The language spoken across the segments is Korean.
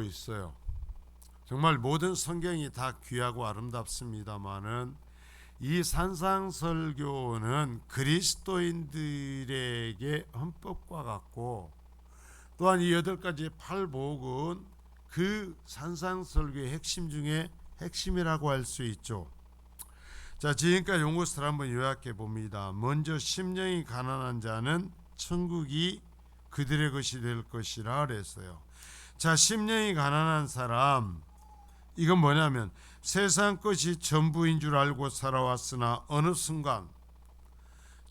보고 있어요. 정말 모든 성경이 다 귀하고 아름답습니다마는 이 산상설교는 그리스도인들에게 헌법과 같고, 또한 이 8가지의 팔복은 그 산상설교의 핵심 중에 핵심이라고 할 수 있죠. 자, 지금까지 온 것을 한번 요약해 봅니다. 먼저 심령이 가난한 자는 천국이 그들의 것이 될 것이라 그랬어요. 자, 심령이 가난한 사람, 이건 뭐냐면 세상 것이 전부인 줄 알고 살아왔으나 어느 순간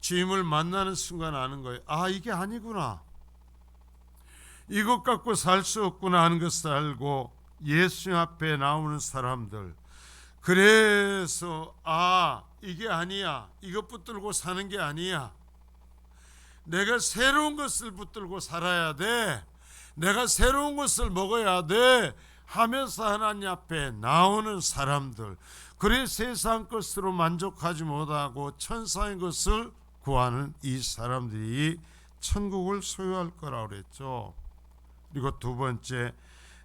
주님을 만나는 순간 아는 거예요. 아, 이게 아니구나, 이것 갖고 살 수 없구나 하는 것을 알고 예수 앞에 나오는 사람들, 그래서 이게 아니야, 이것 붙들고 사는 게 아니야, 내가 새로운 것을 붙들고 살아야 돼, 내가 새로운 것을 먹어야 돼 하면서 하나님 앞에 나오는 사람들, 그래 세상 것으로 만족하지 못하고 천상의 것을 구하는 이 사람들이 천국을 소유할 거라고 그랬죠. 그리고 두 번째,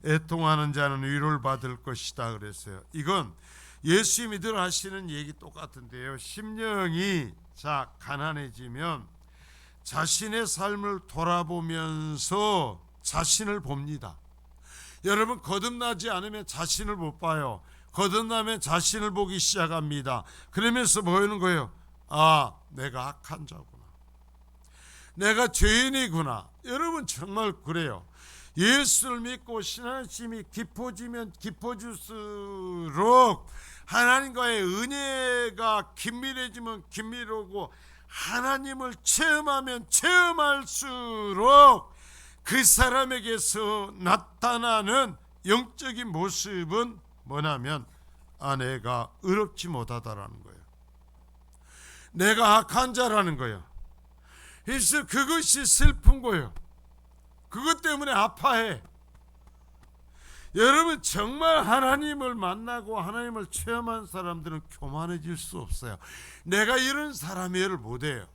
애통하는 자는 위로를 받을 것이다 그랬어요. 이건 예수님이 늘 하시는 얘기 똑같은데요. 심령이 가난해지면 자신의 삶을 돌아보면서 자신을 봅니다. 여러분, 거듭나지 않으면 자신을 못 봐요. 거듭나면 자신을 보기 시작합니다. 그러면서 보이는 거예요. 내가 악한 자구나, 내가 죄인이구나. 여러분, 정말 그래요. 예수를 믿고 신앙심이 깊어지면 깊어질수록 하나님과의 은혜가 긴밀해지면 긴밀하고, 하나님을 체험하면 체험할수록 그 사람에게서 나타나는 영적인 모습은 뭐냐면 내가 의롭지 못하다라는 거예요. 내가 악한 자라는 거예요. 그래서 그것이 슬픈 거예요. 그것 때문에 아파해. 여러분, 정말 하나님을 만나고 하나님을 체험한 사람들은 교만해질 수 없어요. 내가 이런 사람이를 못해요.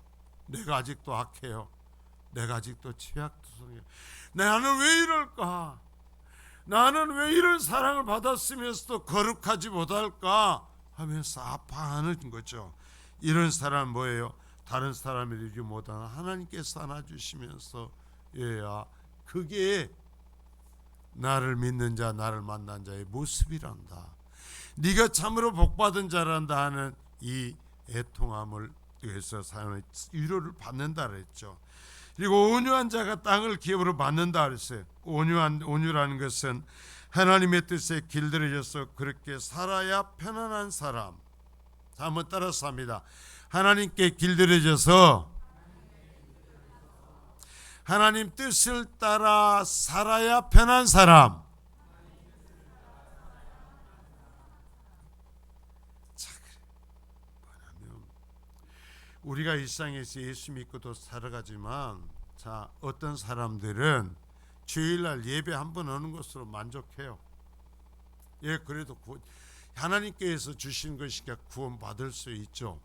내가 아직도 악해요. 내가 아직도 취약투성이에요. 나는 왜 이럴까? 나는 왜 이런 사랑을 받았으면서도 거룩하지 못할까? 하면서 아파하는 거죠. 이런 사람은 뭐예요? 다른 사람이 이루지 못하는 하나님께서 안아주시면서 그게 나를 믿는 자, 나를 만난 자의 모습이란다, 네가 참으로 복받은 자란다 하는 이 애통함을 위해서 사람의 위로를 받는다 그랬죠. 그리고 온유한 자가 땅을 기업으로 받는다 그랬어요. 온유라는 것은 하나님의 뜻에 길들여져서 그렇게 살아야 편안한 사람. 자, 한번 따라서 합니다. 하나님께 길들여져서 하나님 뜻을 따라 살아야 편한 사람. 뭐냐면 우리가 일상에서 예수 믿고도 살아가지만, 어떤 사람들은 주일날 예배 한 번 오는 것으로 만족해요. 그래도 하나님께서 주신 것이니까 구원 받을 수 있죠.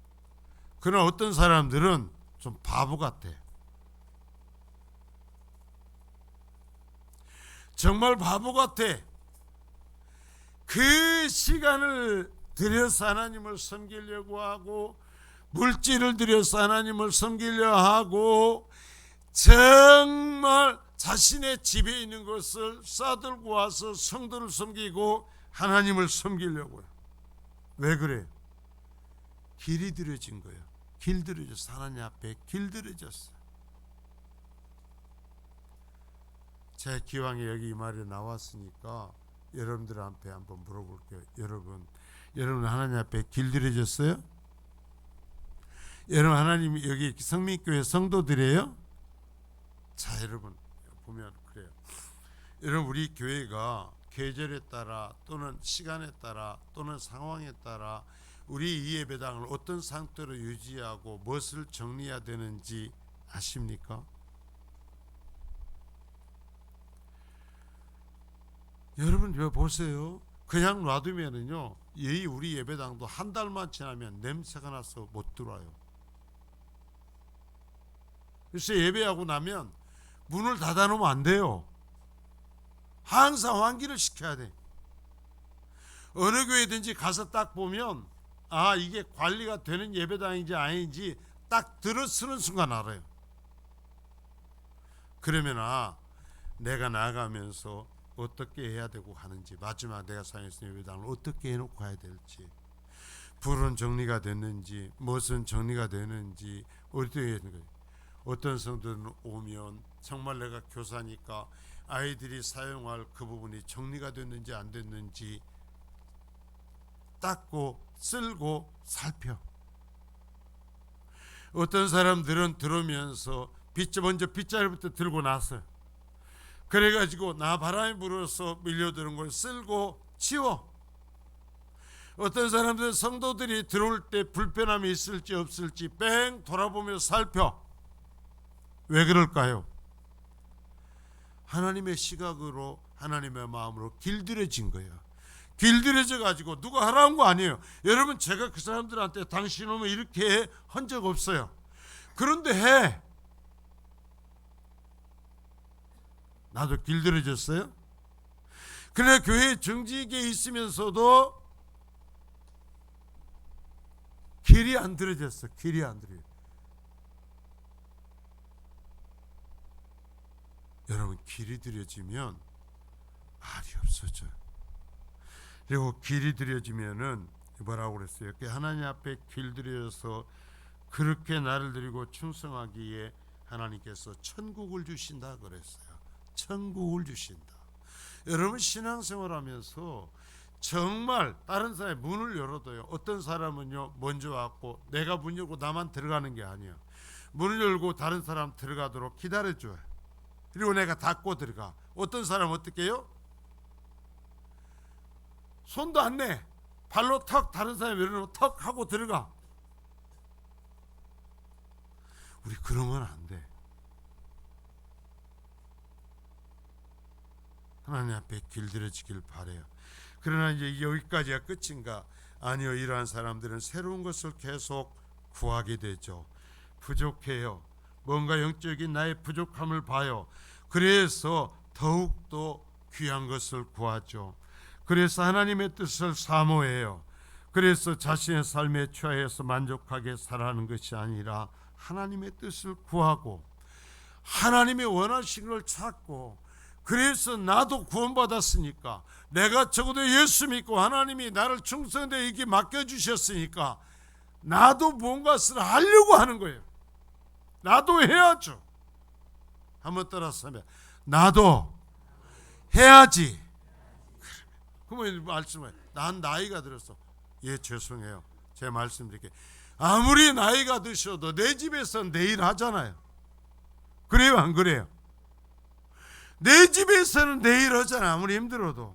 그러나 어떤 사람들은 좀 바보 같아. 정말 바보 같아. 그 시간을 들여서 하나님을 섬기려고 하고, 물질을 들여서 하나님을 섬기려 하고, 정말 자신의 집에 있는 것을 싸들고 와서 성도를 섬기고 하나님을 섬기려고 해요. 왜 그래? 길이 들여진 거예요. 길들여졌어. 하나님 앞에 길들여졌어. 제 기왕에 여기 이 말이 나왔으니까 여러분들 앞에 한번 물어볼게요. 여러분 하나님 앞에 길들여졌어요? 여러분, 하나님 여기 성민교회 성도들이에요? 자, 여러분 보면 그래요. 여러분, 우리 교회가 계절에 따라 또는 시간에 따라 또는 상황에 따라 우리 이 예배당을 어떤 상태로 유지하고 무엇을 정리해야 되는지 아십니까? 여러분 왜 보세요. 그냥 놔두면은요, 우리 예배당도 한 달만 지나면 냄새가 나서 못 들어와요. 그래서 예배하고 나면 문을 닫아놓으면 안 돼요. 항상 환기를 시켜야 돼. 어느 교회든지 가서 딱 보면 이게 관리가 되는 예배당인지 아닌지 딱 들어서는 순간 알아요. 그러면 내가 나가면서 어떻게 해야 되고 하는지, 마지막 내가 사역했을 예배당을 어떻게 해놓고 가야 될지, 불은 정리가 됐는지, 무엇은 정리가 되는지, 어떻게 어떤 성도는 오면 정말 내가 교사니까 아이들이 사용할 그 부분이 정리가 됐는지 안 됐는지 닦고 쓸고 살펴. 어떤 사람들은 들으면서 먼저 빗자루부터 들고 나서 그래가지고 바람이 불어서 밀려드는 걸 쓸고 치워. 어떤 사람들은 성도들이 들어올 때 불편함이 있을지 없을지 뺑 돌아보며 살펴. 왜 그럴까요? 하나님의 시각으로, 하나님의 마음으로 길들여진 거예요. 길들여져 가지고 누가 하라는 거 아니에요. 여러분, 제가 그 사람들한테 당신 오면 이렇게 한 적 없어요. 그런데 해. 나도 길들여졌어요. 그러나 교회 정직에 있으면서도 길이 안 들어졌어. 길이 안 들어요. 여러분, 길이 들여지면 말이 없어져요. 그리고 길이 들여지면은 뭐라고 그랬어요? 하나님 앞에 길들여서 그렇게 나를 드리고 충성하기에 하나님께서 천국을 주신다 그랬어요. 천국을 주신다. 여러분, 신앙생활하면서 정말 다른 사람의 문을 열어도요, 어떤 사람은요 먼저 왔고 내가 문 열고 나만 들어가는 게 아니에요. 문을 열고 다른 사람 들어가도록 기다려줘요. 그리고 내가 닫고 들어가. 어떤 사람 어떻게 해요? 손도 안 내. 발로 턱, 다른 사람이 열어놓고 턱 하고 들어가. 우리 그러면 안 돼. 하나님 앞에 길들여지길 바래요. 그러나 이제 여기까지가 끝인가? 아니요. 이러한 사람들은 새로운 것을 계속 구하게 되죠. 부족해요. 뭔가 영적인 나의 부족함을 봐요. 그래서 더욱더 귀한 것을 구하죠. 그래서 하나님의 뜻을 사모해요. 그래서 자신의 삶에 취하여서 만족하게 살아가는 것이 아니라 하나님의 뜻을 구하고 하나님이 원하시는 걸 찾고, 그래서 나도 구원받았으니까, 내가 적어도 예수 믿고 하나님이 나를 충성되게 맡겨주셨으니까 나도 뭔가를 하려고 하는 거예요. 나도 해야죠. 한번 따라서 하면, 나도 해야지. 그러면 말씀해. 난 나이가 들었어. 예, 죄송해요. 제 말씀드릴게요. 아무리 나이가 드셔도 내 집에서 내일 하잖아요. 그래요, 안 그래요? 내 집에서는 내일 하잖아. 아무리 힘들어도.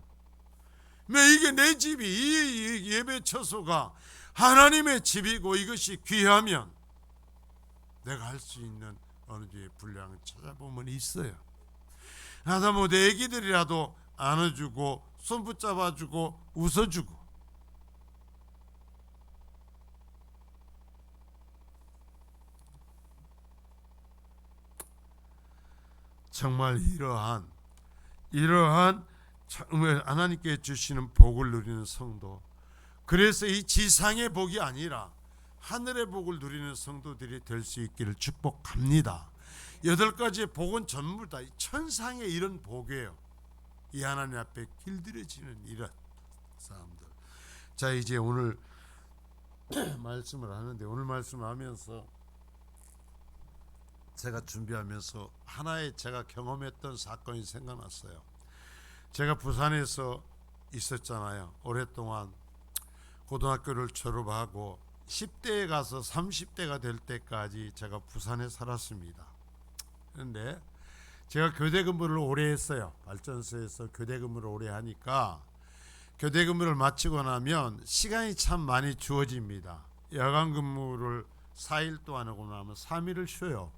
이게 내 집이, 이 예배 처소가 하나님의 집이고 이것이 귀하면 내가 할 수 있는 어느 정도의 분량을 찾아보면 있어요. 하다 뭐 내 애기들이라도 안아주고 손 붙잡아주고 웃어주고. 정말 이러한 하나님께 주시는 복을 누리는 성도, 그래서 이 지상의 복이 아니라 하늘의 복을 누리는 성도들이 될 수 있기를 축복합니다. 8가지의 복은 전부 다 천상의 이런 복이에요. 이 하나님 앞에 길들여지는 이런 사람들. 자, 이제 오늘 말씀을 하는데, 오늘 말씀을 하면서 제가 준비하면서 하나의 제가 경험했던 사건이 생각났어요. 제가 부산에서 있었잖아요. 오랫동안 고등학교를 졸업하고 10대에 가서 30대가 될 때까지 제가 부산에 살았습니다. 그런데 제가 교대 근무를 오래 했어요. 발전소에서 교대 근무를 오래 하니까 교대 근무를 마치고 나면 시간이 참 많이 주어집니다. 야간 근무를 4일 동안 하고 나면 3일을 쉬어요.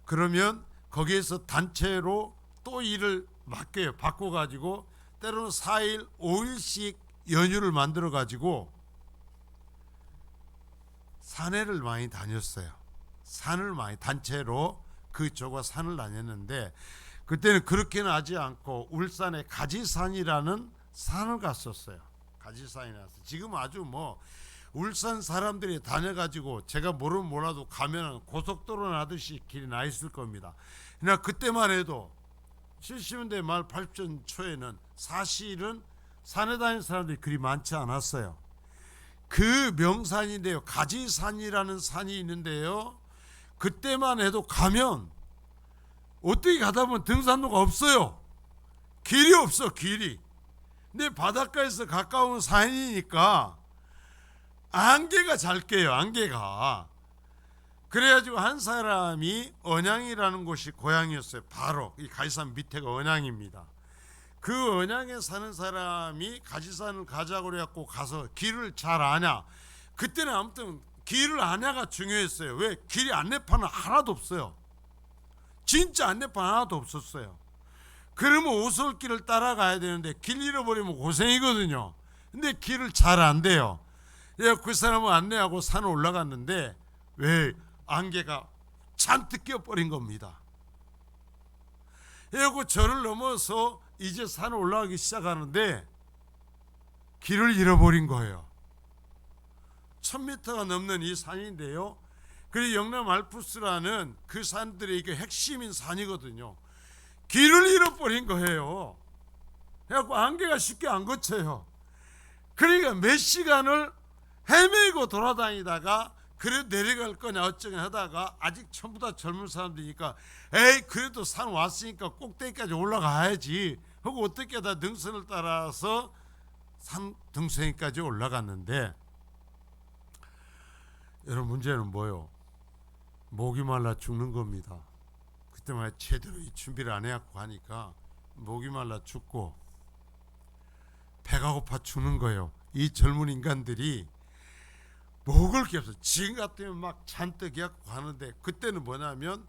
그러면 거기에서 단체로 또 일을 맡겨요. 바꿔가지고 때로는 4일, 5일씩 연휴를 만들어가지고 산에를 많이 다녔어요. 산을 많이 단체로 그쪽과 산을 다녔는데, 그때는 그렇게는 하지 않고 울산의 가지산이라는 산을 갔었어요. 가지산이라서 지금 아주 뭐 울산 사람들이 다녀가지고 제가 모르면 몰라도 가면 고속도로 나듯이 길이 나 있을 겁니다. 그러나 그때만 해도 70년대 말 80년 초에는 사실은 산에 다니는 사람들이 그리 많지 않았어요. 그 명산인데요, 가지산이라는 산이 있는데요, 그때만 해도 가면 어떻게 가다 보면 등산로가 없어요. 길이 없어, 길이. 근데 바닷가에서 가까운 산이니까 안개가 잘 껴요, 안개가. 그래가지고 한 사람이 언양이라는 곳이 고향이었어요. 바로 이 가지산 밑에가 언양입니다. 그 언양에 사는 사람이 가지산을 가자고 그래갖고 가서 길을 잘 아냐. 그때는 아무튼 길을 아냐가 중요했어요. 왜? 길이 안내판은 하나도 없어요. 진짜 안내판 하나도 없었어요. 그러면 오솔길을 따라가야 되는데 길 잃어버리면 고생이거든요. 근데 길을 잘 안 돼요. 그 사람은 안내하고 산을 올라갔는데 왜? 안개가 잔뜩 껴버린 겁니다. 그 절을 넘어서 이제 산을 올라가기 시작하는데 길을 잃어버린 거예요. 1000m가 넘는 이 산인데요, 그리고 영남 알프스라는 그 산들의 이게 핵심인 산이거든요. 길을 잃어버린 거예요. 그래갖고 안개가 쉽게 안 거쳐요. 그러니까 몇 시간을 헤매고 돌아다니다가 그래 내려갈 거냐 어쩌냐 하다가 아직 전부 다 젊은 사람들이니까 에이 그래도 산 왔으니까 꼭대기까지 올라가야지 하고 어떻게 다 등선을 따라서 산 등선까지 올라갔는데, 여러분 문제는 뭐요? 목이 말라 죽는 겁니다. 그때만 제대로 이 준비를 안 해갖고 하니까 목이 말라 죽고 배가 고파 죽는 거예요. 이 젊은 인간들이 먹을 게 없어. 지금 같으면 막 잔뜩 해갖고 가는데 그때는 뭐냐면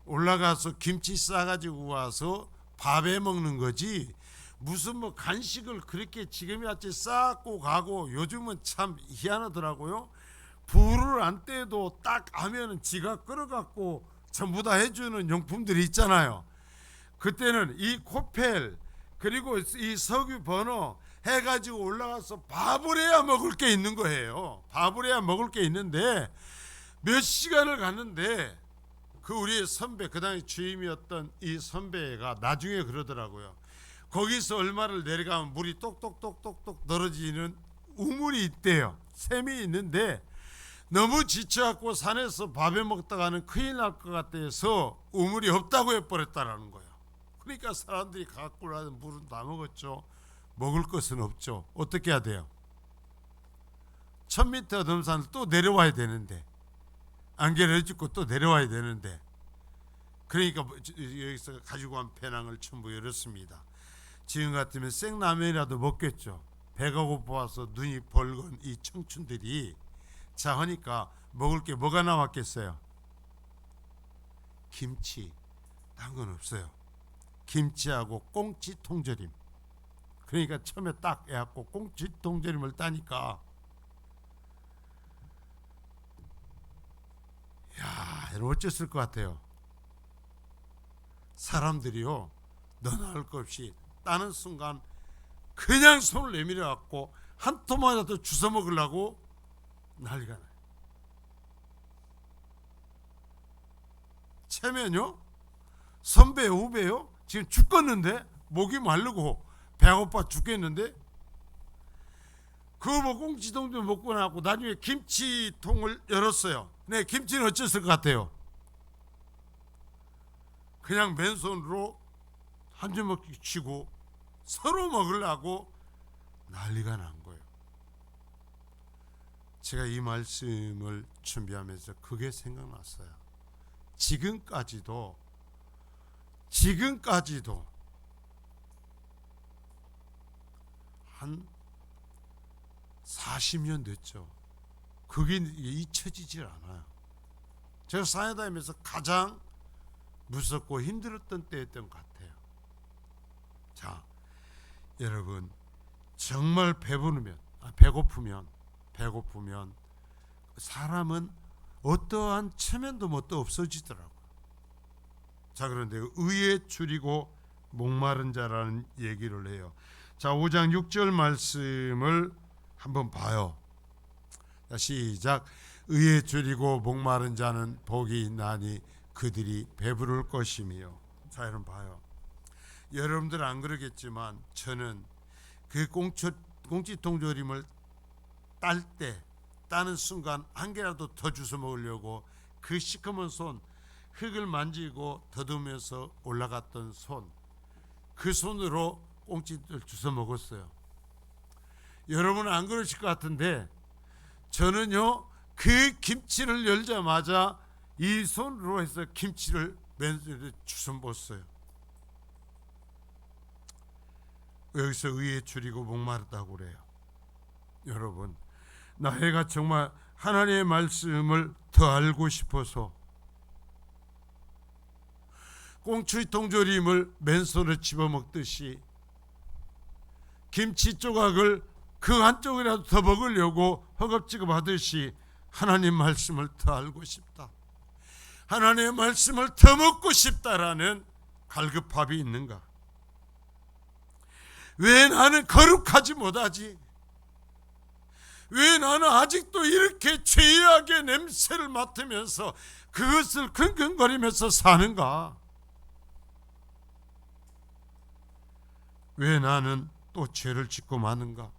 올라가서 김치 싸가지고 와서 밥에 먹는 거지 무슨 뭐 간식을 그렇게 지금같이 싸고 가고, 요즘은 참 희한하더라고요. 불을 안 떼도 딱 하면은 지가 끓여갖고 전부 다 해주는 용품들이 있잖아요. 그때는 이 코펠 그리고 이 석유 버너 해가지고 올라가서 밥을 해야 먹을 게 있는 거예요. 밥을 해야 먹을 게 있는데 몇 시간을 갔는데 그 우리 선배, 그 당시 주임이었던 이 선배가 나중에 그러더라고요. 거기서 얼마를 내려가면 물이 똑똑똑똑똑 떨어지는 우물이 있대요. 샘이 있는데 너무 지쳐갖고 산에서 밥에 먹다가는 큰일 날 것 같아서 우물이 없다고 해버렸다라는 거예요. 그러니까 사람들이 갖고 나는 물은 다 먹었죠. 먹을 것은 없죠. 어떻게 해야 돼요? 1000m 넘산을 또 내려와야 되는데, 안개를 짚고 또 내려와야 되는데, 그러니까 여기서 가지고 간 배낭을 전부 열었습니다. 지금 같으면 생라면이라도 먹겠죠. 배가 고파서 눈이 벌건 이 청춘들이 자 하니까 먹을 게 뭐가 나왔겠어요? 김치, 딴 건 없어요. 김치하고 꽁치 통조림. 그러니까 처음에 딱 해갖고 꽁치 통조림을 따니까 야, 여러분 어쨌을 것 같아요. 사람들이요, 너나 할 것 없이 따는 순간 그냥 손을 내밀어 갖고 한 토막이라도 주워 먹으려고 난리가 나요. 체면요? 선배 후배요? 지금 죽겠는데 목이 마르고 배고파 죽겠는데 그거 뭐 꽁치통도 먹고 나고 나중에 김치통을 열었어요. 네, 김치는 어땠을 것 같아요? 그냥 맨손으로 한 주먹씩 쥐고 서로 먹으려고 난리가 난 거예요. 제가 이 말씀을 준비하면서 그게 생각났어요. 지금까지도 한 40년 됐죠. 그게 잊혀지질 않아요. 제가 산에 다니면서 가장 무섭고 힘들었던 때였던 것 같아요. 자, 여러분 정말 배고프면 사람은 어떠한 체면도 뭣도 없어지더라고요. 자, 그런데 의에 줄이고 목마른 자라는 얘기를 해요. 자, 5장 6절 말씀을 한번 봐요. 자, 시작. 의에 줄이고 목마른 자는 복이 있나니 그들이 배부를 것이며. 자, 여러분 봐요. 여러분들 안 그러겠지만 저는 그 꽁치통조림을 따는 순간 한 개라도 더 주워 먹으려고 그 시커먼 손, 흙을 만지고 더듬으면서 올라갔던 손, 그 손으로 꽁치를 주워 먹었어요. 여러분은 안 그러실 것 같은데 저는요, 그 김치를 열자마자 이 손으로 해서 김치를 맨손으로 주워 먹었어요. 여기서 의에 줄이고 목마르다고 그래요. 여러분, 나이가 정말 하나님의 말씀을 더 알고 싶어서 꽁치통조림을 맨손으로 집어먹듯이 김치 조각을 그 한쪽이라도 더 먹으려고 허겁지겁 하듯이 하나님 말씀을 더 알고 싶다, 하나님의 말씀을 더 먹고 싶다라는 갈급함이 있는가? 왜 나는 거룩하지 못하지? 왜 나는 아직도 이렇게 죄악의 냄새를 맡으면서 그것을 킁킁거리면서 사는가? 왜 나는 또 죄를 짓고 마는가?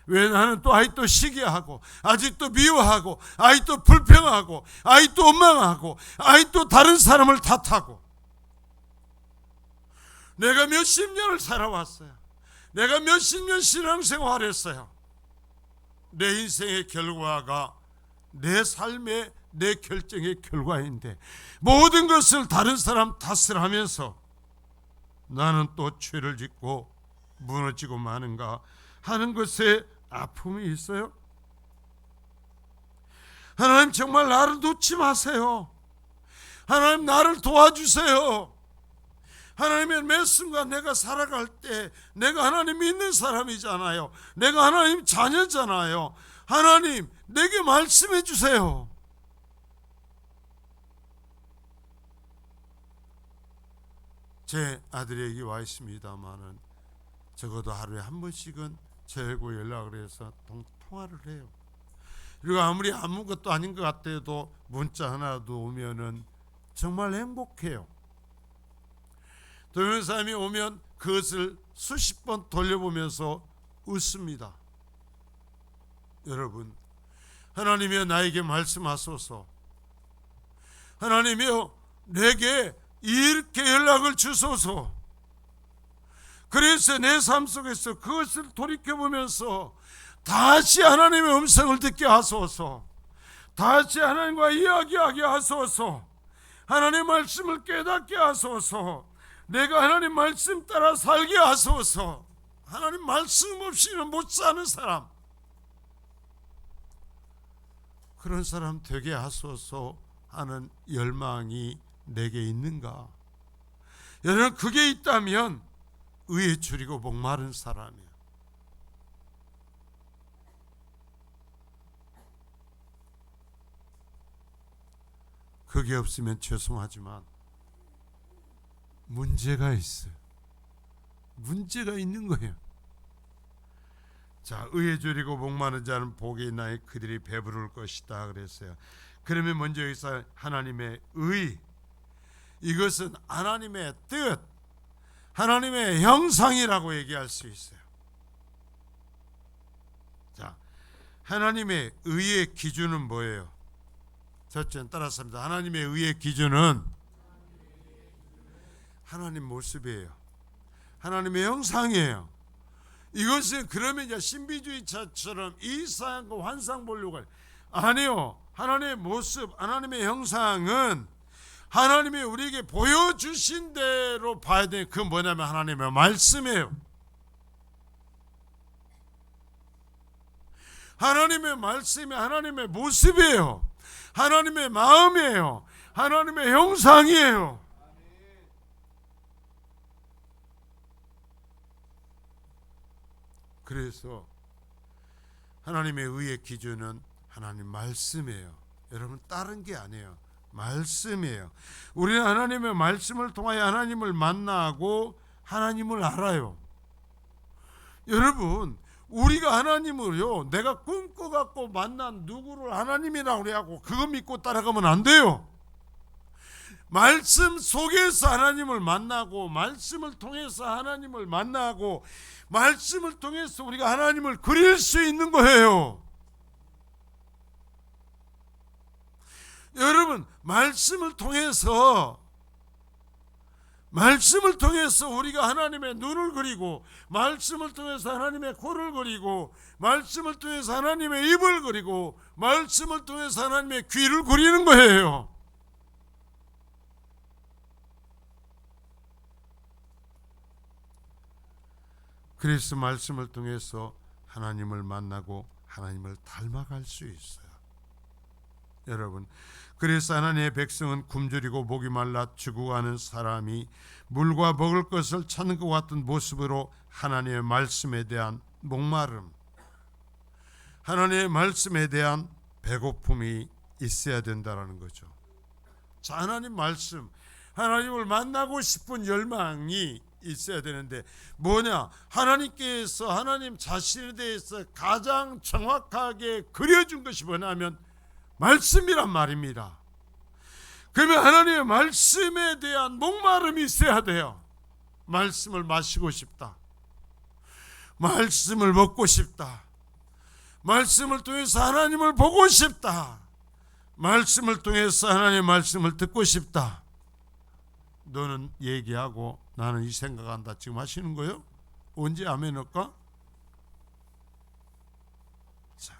왜 나는 또 아직도 시기하고, 아직도 미워하고, 아직도 불평하고, 아직도 원망하고, 아직도 다른 사람을 탓하고. 내가 몇십 년을 살아왔어요. 내가 몇십 년 신앙생활을 했어요. 내 인생의 결과가 내 삶의 내 결정의 결과인데 모든 것을 다른 사람 탓을 하면서 나는 또 죄를 짓고 무너지고 마는가 하는 것에 아픔이 있어요. 하나님, 정말 나를 놓지 마세요. 하나님, 나를 도와주세요. 하나님의 매 순간 내가 살아갈 때 내가 하나님 믿는 사람이잖아요. 내가 하나님 자녀잖아요. 하나님, 내게 말씀해 주세요. 제 아들에게 와 있습니다마는 적어도 하루에 한 번씩은 저하고 연락을 해서 통화를 해요. 그리고 아무리 아무것도 아닌 것 같아도 문자 하나도 오면은 정말 행복해요. 동영상이 오면 그것을 수십 번 돌려보면서 웃습니다. 여러분, 하나님이여 나에게 말씀하소서. 하나님이여 내게 이렇게 연락을 주소서. 그래서 내 삶 속에서 그것을 돌이켜보면서 다시 하나님의 음성을 듣게 하소서. 다시 하나님과 이야기하게 하소서. 하나님의 말씀을 깨닫게 하소서. 내가 하나님 말씀 따라 살게 하소서. 하나님 말씀 없이는 못 사는 사람, 그런 사람 되게 하소서 하는 열망이 내게 있는가? 여러분, 그게 있다면 의에 줄이고 목마른 사람이야. 그게 없으면 죄송하지만 문제가 있어요. 문제가 있는 거예요. 자, 의에 줄이고 목마른 자는 복이 있나니 그들이 배부를 것이다 그랬어요. 그러면 먼저 여기서 하나님의 의, 이것은 하나님의 뜻, 하나님의 형상이라고 얘기할 수 있어요. 자, 하나님의 의의 기준은 뭐예요? 첫째는 따라서 합니다. 하나님의 의의 기준은 하나님 모습이에요. 하나님의 형상이에요. 이것은 그러면 이제 신비주의자처럼 이상과 환상 보려고 아니요. 하나님의 모습, 하나님의 형상은 하나님이 우리에게 보여주신 대로 봐야 돼. 그 뭐냐면 하나님의 말씀이에요. 하나님의 말씀이 하나님의 모습이에요. 하나님의 마음이에요. 하나님의 형상이에요. 그래서 하나님의 의의 기준은 하나님 말씀이에요. 여러분, 다른 게 아니에요. 말씀이에요. 우리는 하나님의 말씀을 통하여 하나님을 만나고 하나님을 알아요. 여러분, 우리가 하나님을요, 내가 꿈꿔갖고 만난 누구를 하나님이라고 그래갖고 그거 믿고 따라가면 안 돼요. 말씀 속에서 하나님을 만나고, 말씀을 통해서 하나님을 만나고, 말씀을 통해서 우리가 하나님을 그릴 수 있는 거예요. 여러분, 말씀을 통해서 우리가 하나님의 눈을 그리고, 말씀을 통해서 하나님의 코를 그리고, 말씀을 통해서 하나님의 입을 그리고, 말씀을 통해서 하나님의 귀를 그리는 거예요. 그래서 말씀을 통해서 하나님을 만나고 하나님을 닮아갈 수 있어요. 여러분, 그래서 하나님의 백성은 굶주리고 목이 말라 죽어가는 사람이 물과 먹을 것을 찾는 것 같은 모습으로 하나님의 말씀에 대한 목마름, 하나님의 말씀에 대한 배고픔이 있어야 된다는 거죠. 자, 하나님 말씀, 하나님을 만나고 싶은 열망이 있어야 되는데 뭐냐? 하나님께서 하나님 자신에 대해서 가장 정확하게 그려준 것이 뭐냐면 말씀이란 말입니다. 그러면 하나님의 말씀에 대한 목마름이 있어야 돼요. 말씀을 마시고 싶다, 말씀을 먹고 싶다, 말씀을 통해서 하나님을 보고 싶다, 말씀을 통해서 하나님의 말씀을 듣고 싶다. 너는 얘기하고 나는 이 생각한다 지금 하시는 거요? 언제 아멘 할까? 자,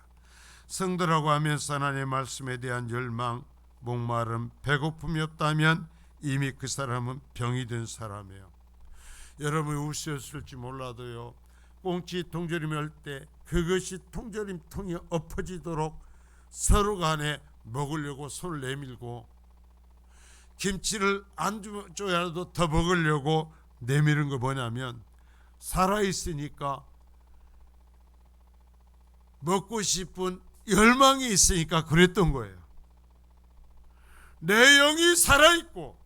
성도라고 하면서 하나님의 말씀에 대한 열망, 목마름, 배고픔이 없다면 이미 그 사람은 병이 든 사람이에요. 여러분이 우셨을지 몰라도요, 꽁치 통조림이 할 때 그것이 통조림통이 엎어지도록 서로 간에 먹으려고 손을 내밀고, 김치를 안 줘야라도 더 먹으려고 내미는 거 뭐냐면 살아있으니까, 먹고 싶은 열망이 있으니까 그랬던 거예요. 내 영이 살아있고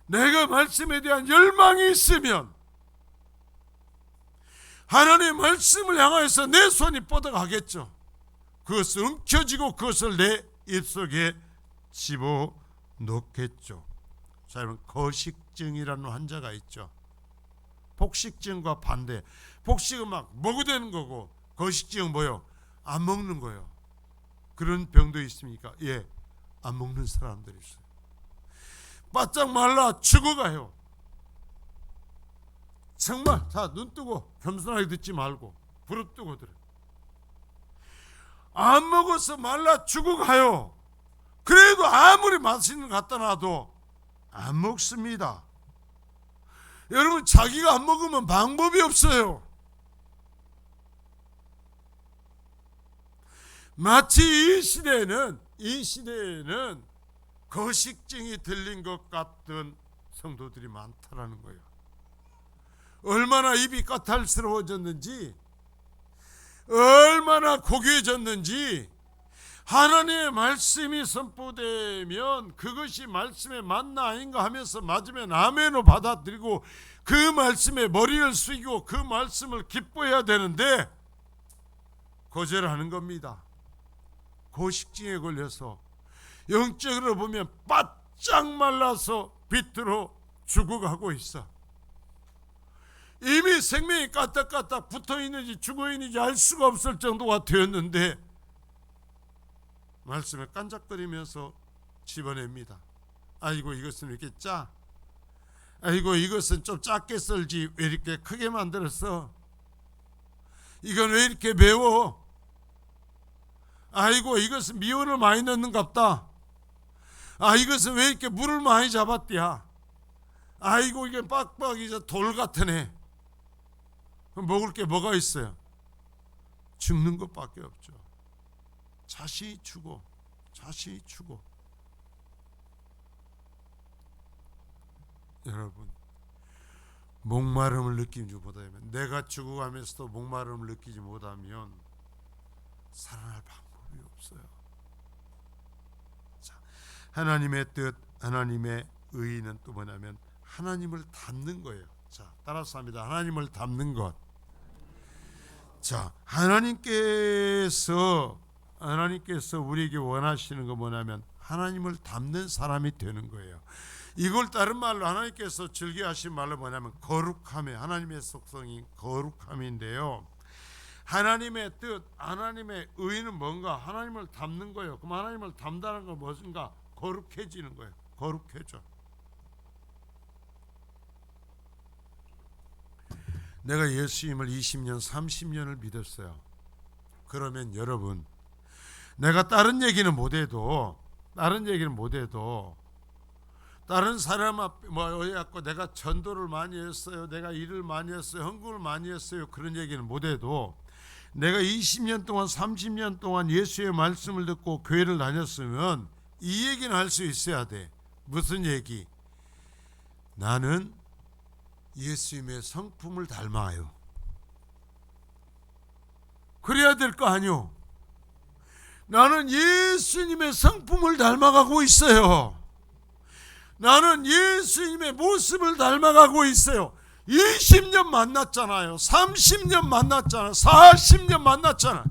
내가 말씀에 대한 열망이 있으면 하나님의 말씀을 향해서 내 손이 뻗어가겠죠. 그것을 움켜쥐고 그것을 내 입속에 집어넣겠죠. 자, 여러분, 거식증이라는 환자가 있죠. 폭식증과 반대. 폭식은 막 먹어대는 거고, 거식증은 뭐요? 안 먹는 거예요. 그런 병도 있습니까? 예, 안 먹는 사람들이 있어요. 바짝 말라 죽어가요. 정말. 자, 눈 뜨고 겸손하게 듣지 말고 부릅뜨고 들어. 안 먹어서 말라 죽어가요. 그래도 아무리 맛있는 거 갖다 놔도 안 먹습니다. 여러분, 자기가 안 먹으면 방법이 없어요. 마치 이 시대에는 거식증이 들린 것 같은 성도들이 많다라는 거예요. 얼마나 입이 까탈스러워졌는지, 얼마나 고귀해졌는지, 하나님의 말씀이 선포되면 그것이 말씀의 맞나 아닌가 하면서 맞으면 아멘으로 받아들이고 그 말씀에 머리를 숙이고 그 말씀을 기뻐해야 되는데 거절하는 겁니다. 고식증에 걸려서 영적으로 보면 바짝 말라서 비틀어 죽어가고 있어. 이미 생명이 까딱까딱 붙어있는지 죽어있는지 알 수가 없을 정도가 되었는데 말씀에 깐작거리면서 집어냅니다. 아이고, 이것은 왜 이렇게 짜? 아이고, 이것은 좀 작게 썰지 왜 이렇게 크게 만들었어? 이건 왜 이렇게 매워? 아이고, 이것은 미원을 많이 넣는갑다. 아, 이것은 왜 이렇게 물을 많이 잡았디야? 아이고, 이게 빡빡 이제 돌 같으네. 먹을 게 뭐가 있어요? 죽는 것밖에 없죠. 자식이 죽어. 여러분, 목마름을 느끼지 못하면, 내가 죽어가면서도 목마름을 느끼지 못하면 살아날 방법이 없어요. 하나님의 뜻, 하나님의 의는 또 뭐냐면 하나님을 닮는 거예요. 자, 따라서 합니다. 하나님을 닮는 것. 자, 하나님께서 우리에게 원하시는 거 뭐냐면 하나님을 닮는 사람이 되는 거예요. 이걸 다른 말로 하나님께서 즐겨하신 말로 뭐냐면 거룩함에, 하나님의 속성이 거룩함인데요. 하나님의 뜻, 하나님의 의는 뭔가? 하나님을 닮는 거예요. 그럼 하나님을 닮다는 건 무엇인가? 거룩해지는 거예요. 거룩해져. 내가 예수님을 20년, 30년을 믿었어요. 그러면 여러분, 내가 다른 얘기는 못해도 다른 사람 앞에 갖고 내가 전도를 많이 했어요, 내가 일을 많이 했어요, 헌금을 많이 했어요, 그런 얘기는 못해도 내가 20년 동안 30년 동안 예수의 말씀을 듣고 교회를 다녔으면 이 얘기는 할 수 있어야 돼. 무슨 얘기? 나는 예수님의 성품을 닮아요. 그래야 될 거 아니요. 나는 예수님의 성품을 닮아가고 있어요. 나는 예수님의 모습을 닮아가고 있어요. 20년 만났잖아요. 30년 만났잖아요. 40년 만났잖아요.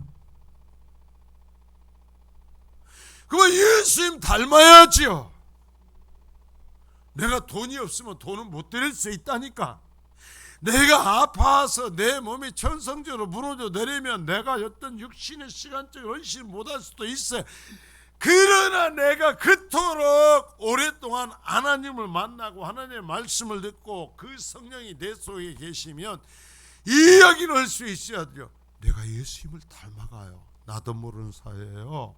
그럼 예수님 닮아야지요. 내가 돈이 없으면 돈은 못 드릴 수 있다니까. 내가 아파서 내 몸이 천성적으로 무너져 내리면 내가 어떤 육신의 시간적 헌신을 못할 수도 있어요. 그러나 내가 그토록 오랫동안 하나님을 만나고 하나님의 말씀을 듣고 그 성령이 내 속에 계시면 이 이야기를 할 수 있어야 돼요. 내가 예수님을 닮아가요. 나도 모르는 사이에요.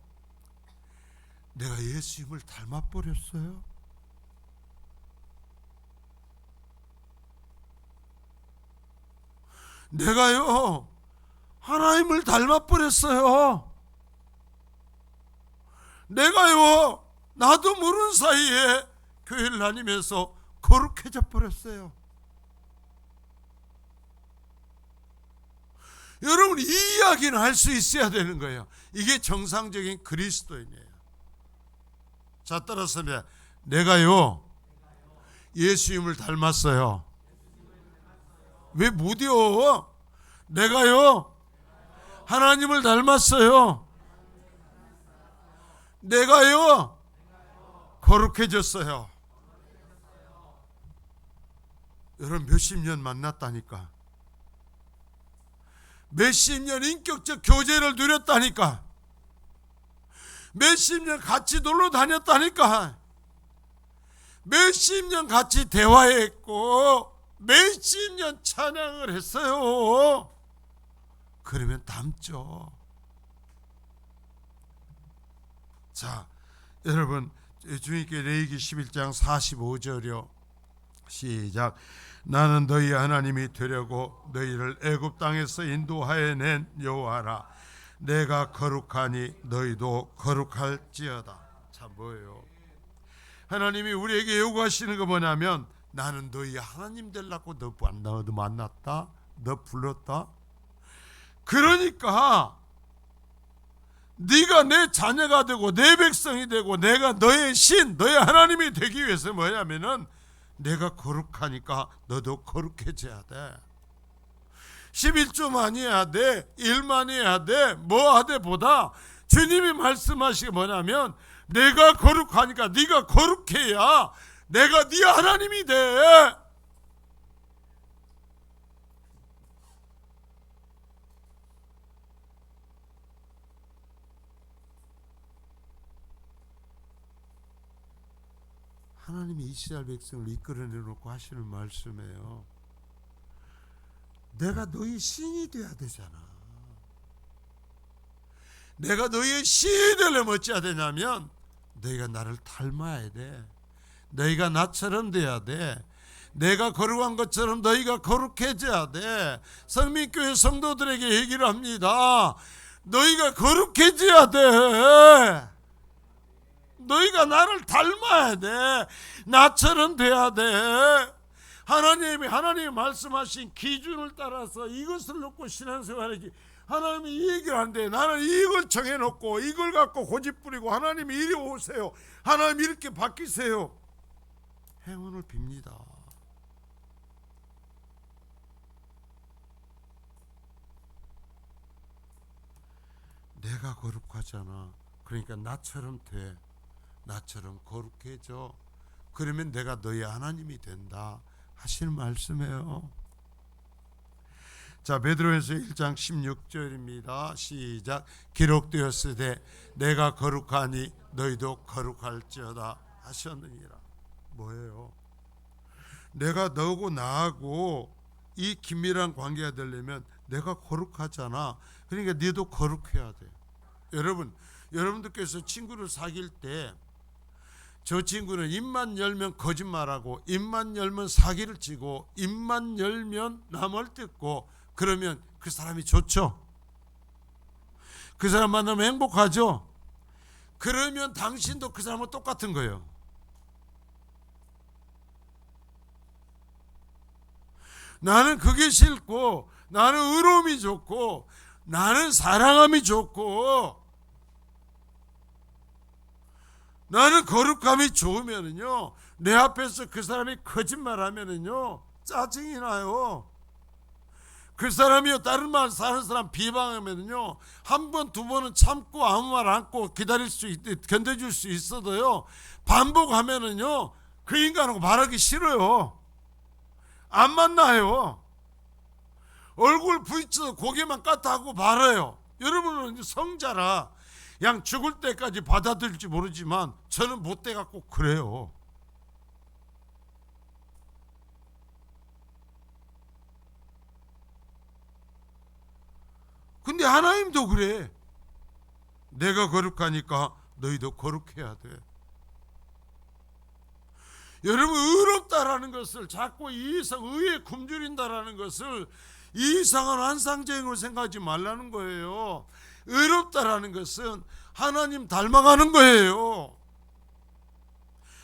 내가 예수님을 닮아버렸어요. 내가요 하나님을 닮아버렸어요. 내가요 나도 모르는 사이에 교회를 다니면서 거룩해져 버렸어요. 여러분, 이 이야기는 할 수 있어야 되는 거예요. 이게 정상적인 그리스도인이에요. 자, 따라서 내가요 예수님을 닮았어요. 왜 못이요? 내가요 하나님을 닮았어요. 내가요 거룩해졌어요. 여러분, 몇십 년 만났다니까. 몇십 년 인격적 교제를 누렸다니까. 몇십 년 같이 놀러 다녔다니까. 몇십 년 같이 대화했고 몇십 년 찬양을 했어요. 그러면 닮죠. 자, 여러분, 주님께 레위기 11장 45절이요. 시작. 나는 너희 하나님이 되려고 너희를 애굽 땅에서 인도하여 낸 여호와라. 내가 거룩하니 너희도 거룩할지어다. 참, 뭐예요? 하나님이 우리에게 요구하시는 거 뭐냐면, 나는 너희 하나님 되려고 너 만났다, 너 불렀다. 그러니까 네가 내 자녀가 되고 내 백성이 되고 내가 너의 신, 너의 하나님이 되기 위해서 뭐냐면은 내가 거룩하니까 너도 거룩해져야 돼. 11조만 해야 돼, 일만 해야 돼, 뭐 하되 보다 주님이 말씀하시기 뭐냐면 내가 거룩하니까 네가 거룩해야 내가 네 하나님이 돼. 하나님이 이스라엘 백성을 이끌어내놓고 하시는 말씀이에요. 내가 너희 신이 돼야 되잖아. 내가 너희의 신이 되려면 어찌해야 되냐면 너희가 나를 닮아야 돼. 너희가 나처럼 돼야 돼. 내가 거룩한 것처럼 너희가 거룩해져야 돼. 성민교회 성도들에게 얘기를 합니다. 너희가 거룩해져야 돼. 너희가 나를 닮아야 돼. 나처럼 돼야 돼. 하나님이 말씀하신 기준을 따라서 이것을 놓고 신앙생활하기 하나님이 이 얘기를 하는데 나는 이걸 정해놓고 이걸 갖고 고집부리고 하나님이 이리 오세요, 하나님 이렇게 바뀌세요, 행운을 빕니다. 내가 거룩하잖아, 그러니까 나처럼 돼, 나처럼 거룩해져, 그러면 내가 너희 하나님이 된다 하시는 말씀이에요. 자, 베드로전서 1장 16절입니다. 시작. 기록되었으되 내가 거룩하니 너희도 거룩할지어다 하셨느니라. 뭐예요? 내가 너하고 나하고 이 긴밀한 관계가 되려면 내가 거룩하잖아. 그러니까 너도 거룩해야 돼. 여러분들께서 친구를 사귈 때 저 친구는 입만 열면 거짓말하고 입만 열면 사기를 치고 입만 열면 남을 뜯고 그러면 그 사람이 좋죠? 그 사람 만나면 행복하죠? 그러면 당신도 그 사람은 똑같은 거예요. 나는 그게 싫고 나는 의로움이 좋고 나는 사랑함이 좋고 나는 거룩함이 좋으면은요, 내 앞에서 그 사람이 거짓말하면은요 짜증이 나요. 그 사람이요 다른 말 사는 사람 비방하면은요 한 번 두 번은 참고 아무 말 않고 견뎌줄 수 있어도요 반복하면은요 그 인간하고 말하기 싫어요. 안 만나요. 얼굴 부딪혀서 고개만 까딱하고 말아요. 여러분은 성자라 양 죽을 때까지 받아들일지 모르지만 저는 못돼 갖고 그래요. 근데 하나님도 그래. 내가 거룩하니까 너희도 거룩해야 돼. 여러분, 의롭다라는 것을 자꾸 이상 의에 굶주린다라는 것을 이상한 환상적으로 생각하지 말라는 거예요. 의롭다라는 것은 하나님 닮아가는 거예요.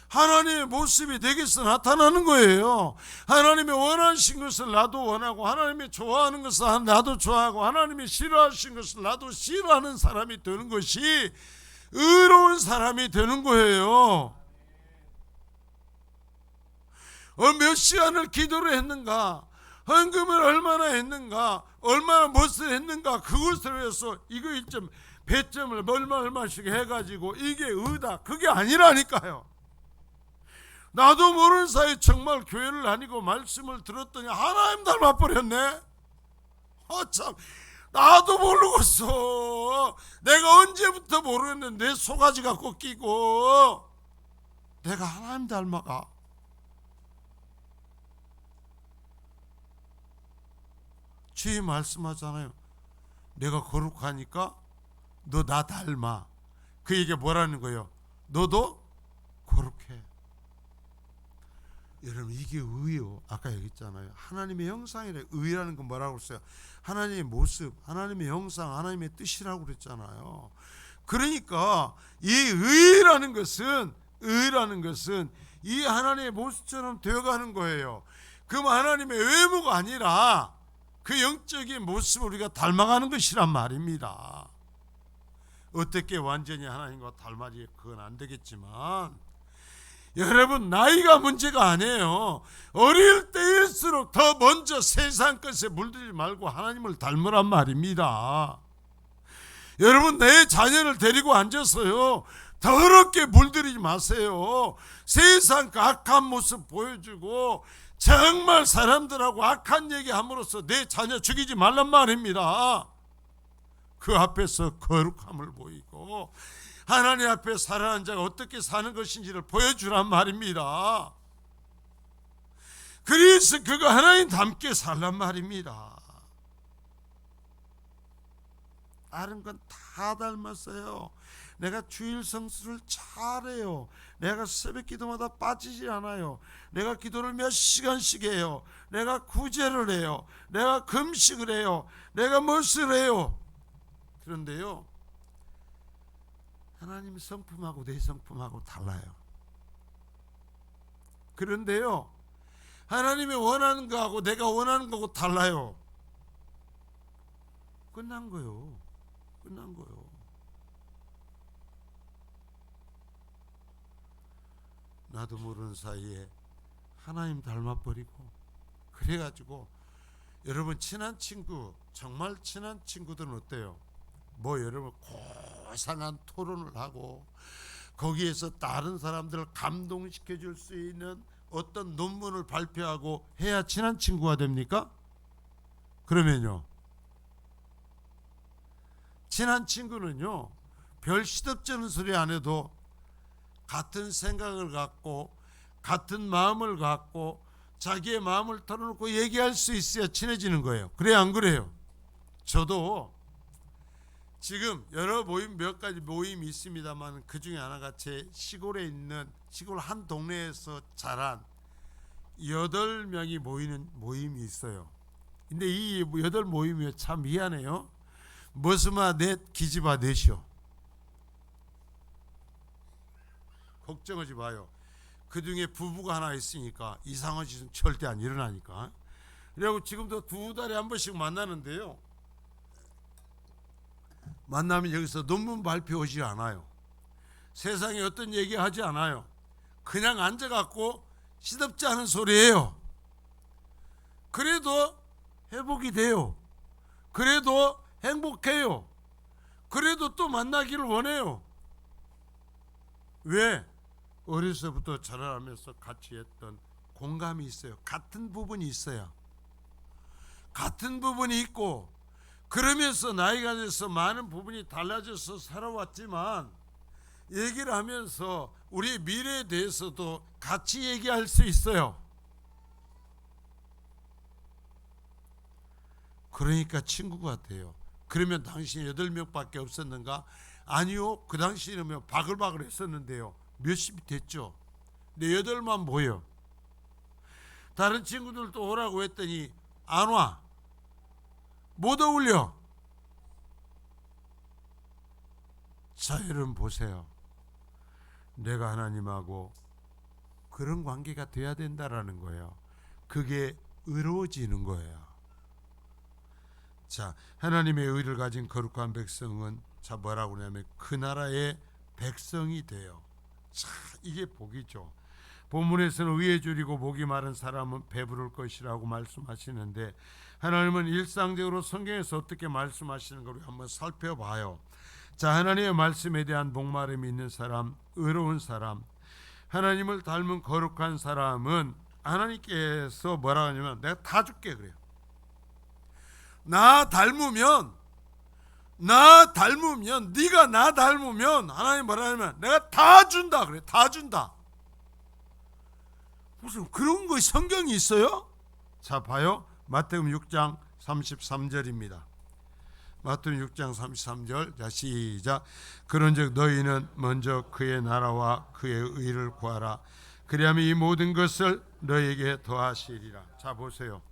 하나님의 모습이 내게서 나타나는 거예요. 하나님이 원하신 것을 나도 원하고 하나님이 좋아하는 것을 나도 좋아하고 하나님이 싫어하신 것을 나도 싫어하는 사람이 되는 것이 의로운 사람이 되는 거예요. 몇 시간을 기도를 했는가, 헌금을 얼마나 했는가, 얼마나 무엇을 했는가, 그것을 위해서 이거 1점 배점을 얼마씩 해가지고 이게 의다, 그게 아니라니까요. 나도 모르는 사이에 정말 교회를 다니고 말씀을 들었더니 하나님 닮아버렸네. 참, 나도 모르겠어. 내가 언제부터 모르겠는데 내 속아지가 꺾이고 내가 하나님 닮아가. 주의 말씀하잖아요. 내가 거룩하니까 너 나 닮아. 그 얘기 뭐라는 거예요? 너도 거룩해. 여러분, 이게 의요. 아까 얘기했잖아요. 하나님의 형상이래. 의라는 건 뭐라고 했어요? 하나님의 모습, 하나님의 형상, 하나님의 뜻이라고 그랬잖아요. 그러니까 이 의라는 것은 이 하나님의 모습처럼 되어가는 거예요. 그럼 하나님의 외모가 아니라 그 영적인 모습을 우리가 닮아가는 것이란 말입니다. 어떻게 완전히 하나님과 닮아지, 그건 안 되겠지만, 여러분, 나이가 문제가 아니에요. 어릴 때일수록 더 먼저 세상 것에 물들지 말고 하나님을 닮으란 말입니다. 여러분, 내 자녀를 데리고 앉아서요 더럽게 물들이지 마세요. 세상 그 악한 모습 보여주고 정말 사람들하고 악한 얘기 함으로써 내 자녀 죽이지 말란 말입니다. 그 앞에서 거룩함을 보이고 하나님 앞에 살아가는 자가 어떻게 사는 것인지를 보여주란 말입니다. 그래서 그거 하나님 닮게 살란 말입니다. 다른 건 다 닮았어요. 내가 주일 성수를 잘해요. 내가 새벽 기도마다 빠지지 않아요. 내가 기도를 몇 시간씩 해요. 내가 구제를 해요. 내가 금식을 해요. 내가 무엇을 해요. 그런데요, 하나님 성품하고 내 성품하고 달라요. 그런데요, 하나님이 원하는 거하고 내가 원하는 거하고 달라요. 끝난 거요. 끝난 거요. 나도 모르는 사이에 하나님 닮아버리고, 그래가지고 여러분 친한 친구, 정말 친한 친구들은 어때요? 뭐 여러분 고상한 토론을 하고 거기에서 다른 사람들을 감동시켜 줄 수 있는 어떤 논문을 발표하고 해야 친한 친구가 됩니까? 그러면요, 친한 친구는요 별 시덥잖은 소리 안 해도 같은 생각을 갖고 같은 마음을 갖고 자기의 마음을 털어놓고 얘기할 수 있어야 친해지는 거예요. 그래요, 안 그래요? 저도 지금 여러 모임, 몇 가지 모임이 있습니다만 그 중에 하나가 제 시골에 있는, 시골 한 동네에서 자란 8명이 모이는 모임이 있어요. 근데 이 8모임이 참 미안해요. 머스마 넷 기집아 넷이요. 걱정하지 마요. 그 중에 부부가 하나 있으니까 이상한 짓은 절대 안 일어나니까. 그리고 지금도 2달에 한 번씩 만나는데요, 만나면 여기서 논문 발표하지 않아요. 세상에 어떤 얘기 하지 않아요. 그냥 앉아갖고 시덥지 않은 소리예요. 그래도 회복이 돼요. 그래도 행복해요. 그래도 또 만나기를 원해요. 왜? 어려서부터 자라면서 같이 했던 공감이 있어요. 같은 부분이 있어요. 같은 부분이 있고, 그러면서 나이가 들어서 많은 부분이 달라져서 살아왔지만 얘기를 하면서 우리 미래에 대해서도 같이 얘기할 수 있어요. 그러니까 친구가 돼요. 그러면 당신이 8명밖에 없었는가? 아니요, 그 당시에는 바글바글 했었는데요, 몇십이 됐죠. 근데 8만 모여. 다른 친구들도 오라고 했더니 안 와. 못 어울려. 자, 여러분 보세요. 내가 하나님하고 그런 관계가 돼야 된다라는 거예요. 그게 의로워지는 거예요. 자, 하나님의 의를 가진 거룩한 백성은 자 뭐라고 하냐면 그 나라의 백성이 돼요. 자, 이게 복이죠. 본문에서는 의에 줄이고 목이 마른 사람은 배부를 것이라고 말씀하시는데, 하나님은 일상적으로 성경에서 어떻게 말씀하시는 걸 한번 살펴봐요. 자, 하나님의 말씀에 대한 목마름이 있는 사람, 의로운 사람, 하나님을 닮은 거룩한 사람은 하나님께서 뭐라고 하냐면 내가 다 줄게 그래요. 나 닮으면 네가 나 닮으면 하나님 뭐라 하냐면 내가 다 준다 그래. 다 준다. 무슨 그런 거 성경이 있어요? 자, 봐요. 마태복음 6장 33절입니다. 마태복음 6장 33절. 자, 시작. 그런즉 너희는 먼저 그의 나라와 그의 의를 구하라. 그리하면 이 모든 것을 너희에게 더하시리라. 자, 보세요.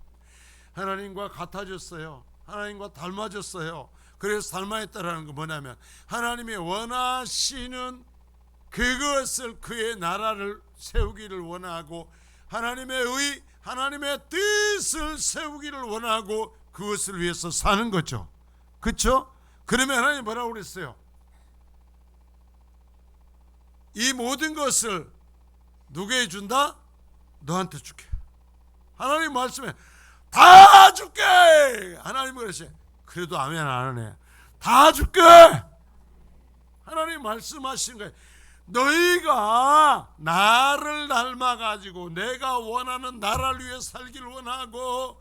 하나님과 같아졌어요. 하나님과 닮아졌어요. 그래서 닮아있다라는 건 뭐냐면 하나님이 원하시는 그것을, 그의 나라를 세우기를 원하고 하나님의 의, 하나님의 뜻을 세우기를 원하고 그것을 위해서 사는 거죠. 그렇죠? 그러면 하나님 뭐라고 그랬어요? 이 모든 것을 누구에게 준다? 너한테 줄게. 하나님 말씀에 다 줄게. 하나님 그러시. 그래도 아멘 안 하네. 다 줄게. 하나님 말씀하신 거예요. 너희가 나를 닮아가지고 내가 원하는 나라를 위해 살기를 원하고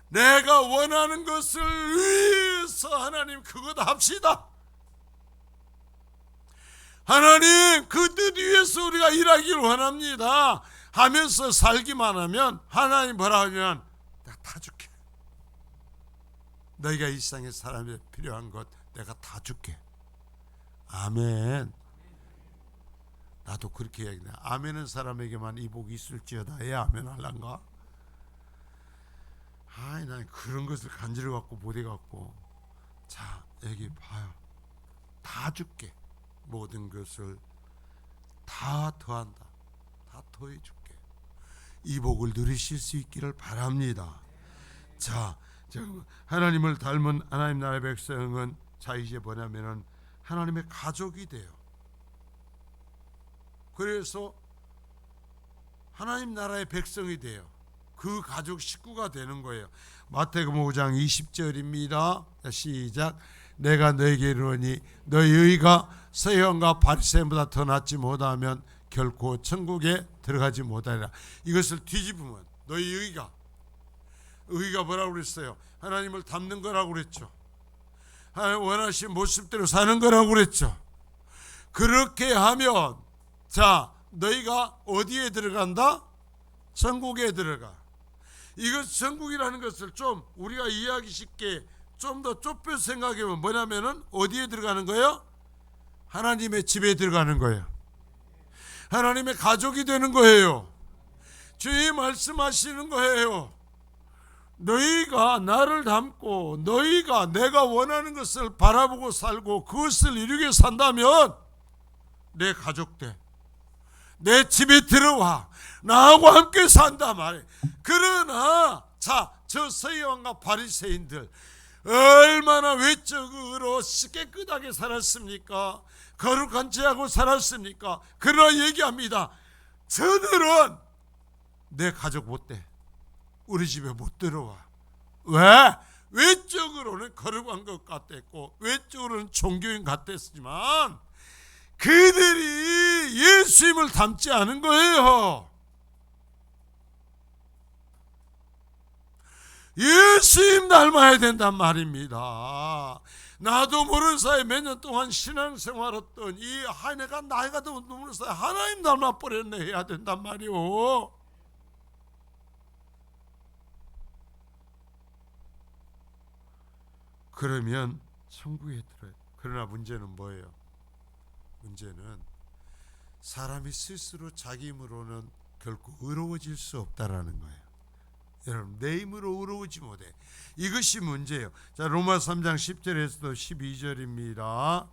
내가 원하는 것을 위해서 하나님 그것 합시다. 하나님 그 뜻 위해서 우리가 일하기를 원합니다 하면서 살기만 하면 하나님 뭐라 하면 내가 다 줄게. 너희가 이 세상에 사람이 필요한 것 내가 다 줄게. 아멘. 나도 그렇게 얘기해. 아멘은 사람에게만 이 복이 있을지어다. 해 아멘 할란가? 아이, 난 그런 것을 간지러 갖고 못 해갖고. 자, 여기 봐요. 다 줄게. 모든 것을 다 더한다. 다 더해 줄게. 이 복을 누리실 수 있기를 바랍니다. 자, 하나님을 닮은 하나님 나라의 백성은 자 이제 뭐냐면은 하나님의 가족이 돼요. 그래서 하나님 나라의 백성이 돼요. 그 가족 식구가 되는 거예요. 마태복음 5장 20절입니다. 시작. 내가 너에게 이르노니 너희 의가 서기관과 바리새인보다 더 낫지 못하면 결코 천국에 들어가지 못하리라. 이것을 뒤집으면 너희 의가 뭐라고 그랬어요? 하나님을 닮는 거라고 그랬죠. 하나님 원하신 모습대로 사는 거라고 그랬죠. 그렇게 하면 자 너희가 어디에 들어간다? 천국에 들어가. 이것 천국이라는 것을 좀 우리가 이해하기 쉽게 좀 더 좁혀 생각해보면 뭐냐면은 어디에 들어가는 거예요? 하나님의 집에 들어가는 거예요. 하나님의 가족이 되는 거예요. 주님이 말씀하시는 거예요. 너희가 나를 닮고 너희가 내가 원하는 것을 바라보고 살고 그것을 이루게 산다면 내 가족 돼. 내 집에 들어와. 나하고 함께 산다 말이에요. 그러나 저 서기관과 바리새인들 얼마나 외적으로 깨끗하게 살았습니까? 거룩한 죄하고 살았습니까? 그러나 얘기합니다. 저들은 내 가족 못 돼. 우리 집에 못 들어와. 왜? 외적으로는 거룩한 것 같았고 외적으로는 종교인 같았지만 그들이 예수님을 닮지 않은 거예요. 예수님 닮아야 된단 말입니다. 나도 모르는 사이에 몇 년 동안 신앙생활했던 이 내가 나이가 더 모르는 사이에 하나님 닮아버렸네 해야 된단 말이오. 그러면 천국에 들어요. 그러나 문제는 뭐예요? 문제는 사람이 스스로 자기 힘으로는 결코 의로워질 수 없다라는 거예요. 여러분 내 힘으로 의로우지 못해. 이것이 문제예요. 자 로마서 3장 10절에서도 12절입니다.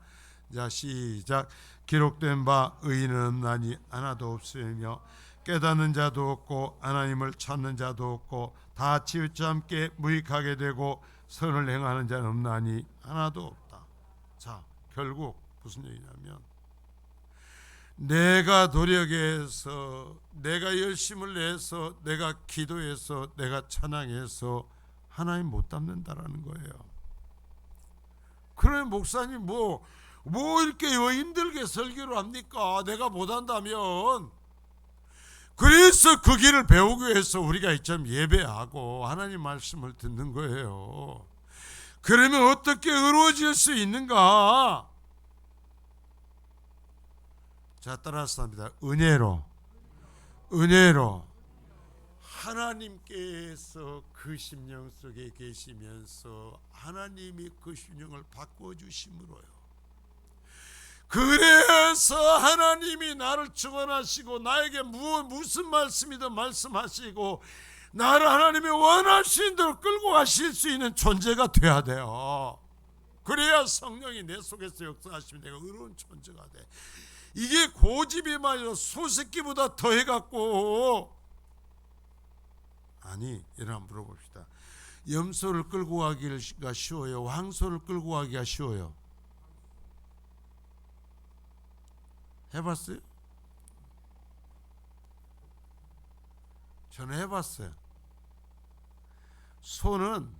자 시작. 기록된 바 의인은 없나니 하나도 없으며 깨닫는 자도 없고 하나님을 찾는 자도 없고 다 치우쳐 함께 무익하게 되고 선을 행하는 자는 없나니 하나도 없다. 자 결국 무슨 얘기냐면 내가 노력해서 내가 열심을 내서 내가 기도해서 내가 찬양해서 하나님 못 닮는다라는 거예요. 그러면 목사님 뭐 이렇게 힘들게 설교를 합니까? 내가 못한다면. 그래서 그 길을 배우기 위해서 우리가 이점 예배하고 하나님 말씀을 듣는 거예요. 그러면 어떻게 의로워질 수 있는가? 자 따라서 합니다. 은혜로 하나님께서 그 심령 속에 계시면서 하나님이 그 심령을 바꾸어 주심으로요. 그래서 하나님이 나를 축원하시고 나에게 무슨 말씀이든 말씀하시고 나를 하나님이 원하시는 대로 끌고 가실 수 있는 존재가 돼야 돼요. 그래야 성령이 내 속에서 역사하시면 내가 의로운 존재가 돼. 이게 고집이 말이야 소새끼보다 더해갖고 아니 여러분 물어봅시다. 염소를 끌고 가기가 쉬워요? 황소를 끌고 가기가 쉬워요? 해봤어요? 저는 해봤어요. 소는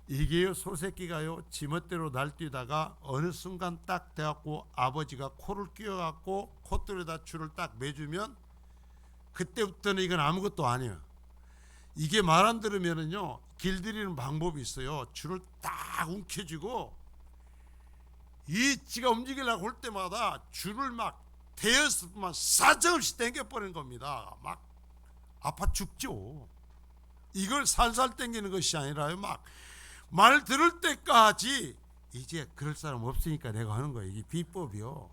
이게요 소새끼가요 지멋대로 날뛰다가 어느 순간 딱 돼갖고 아버지가 코를 끼워갖고 콧대에다 줄을 딱 매주면 그때부터는 이건 아무것도 아니에요. 이게 말 안 들으면은요 길들이는 방법이 있어요. 줄을 딱 움켜쥐고 이 지가 움직이려고 할 때마다 줄을 막 대여서만 사정없이 당겨버리는 겁니다. 막 아파 죽죠. 이걸 살살 당기는 것이 아니라요 막 말 들을 때까지 이제 그럴 사람 없으니까 내가 하는 거예요. 이게 비법이요.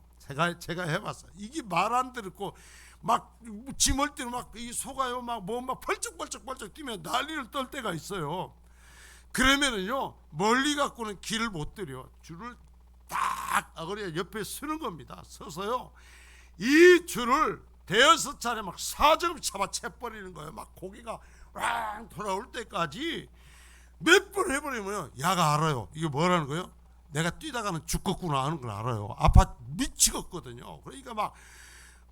제가 해봤어요. 이게 말 안 듣고 막 짐을 때는 막 이 소가요 막 펄쩍펄쩍 뛰면 난리를 떨 때가 있어요. 그러면은요 멀리 갖고는 길을 못 들여. 줄을 딱 아그리 옆에 서는 겁니다. 서서요 이 줄을 대여섯 차례 막 사정없이 잡아 채버리는 거예요. 막 고기가 왕 돌아올 때까지 몇 번 해버리면 야가 알아요. 이게 뭐라는 거예요? 내가 뛰다가는 죽겠구나 하는 걸 알아요. 아파 미치겠거든요. 그러니까 막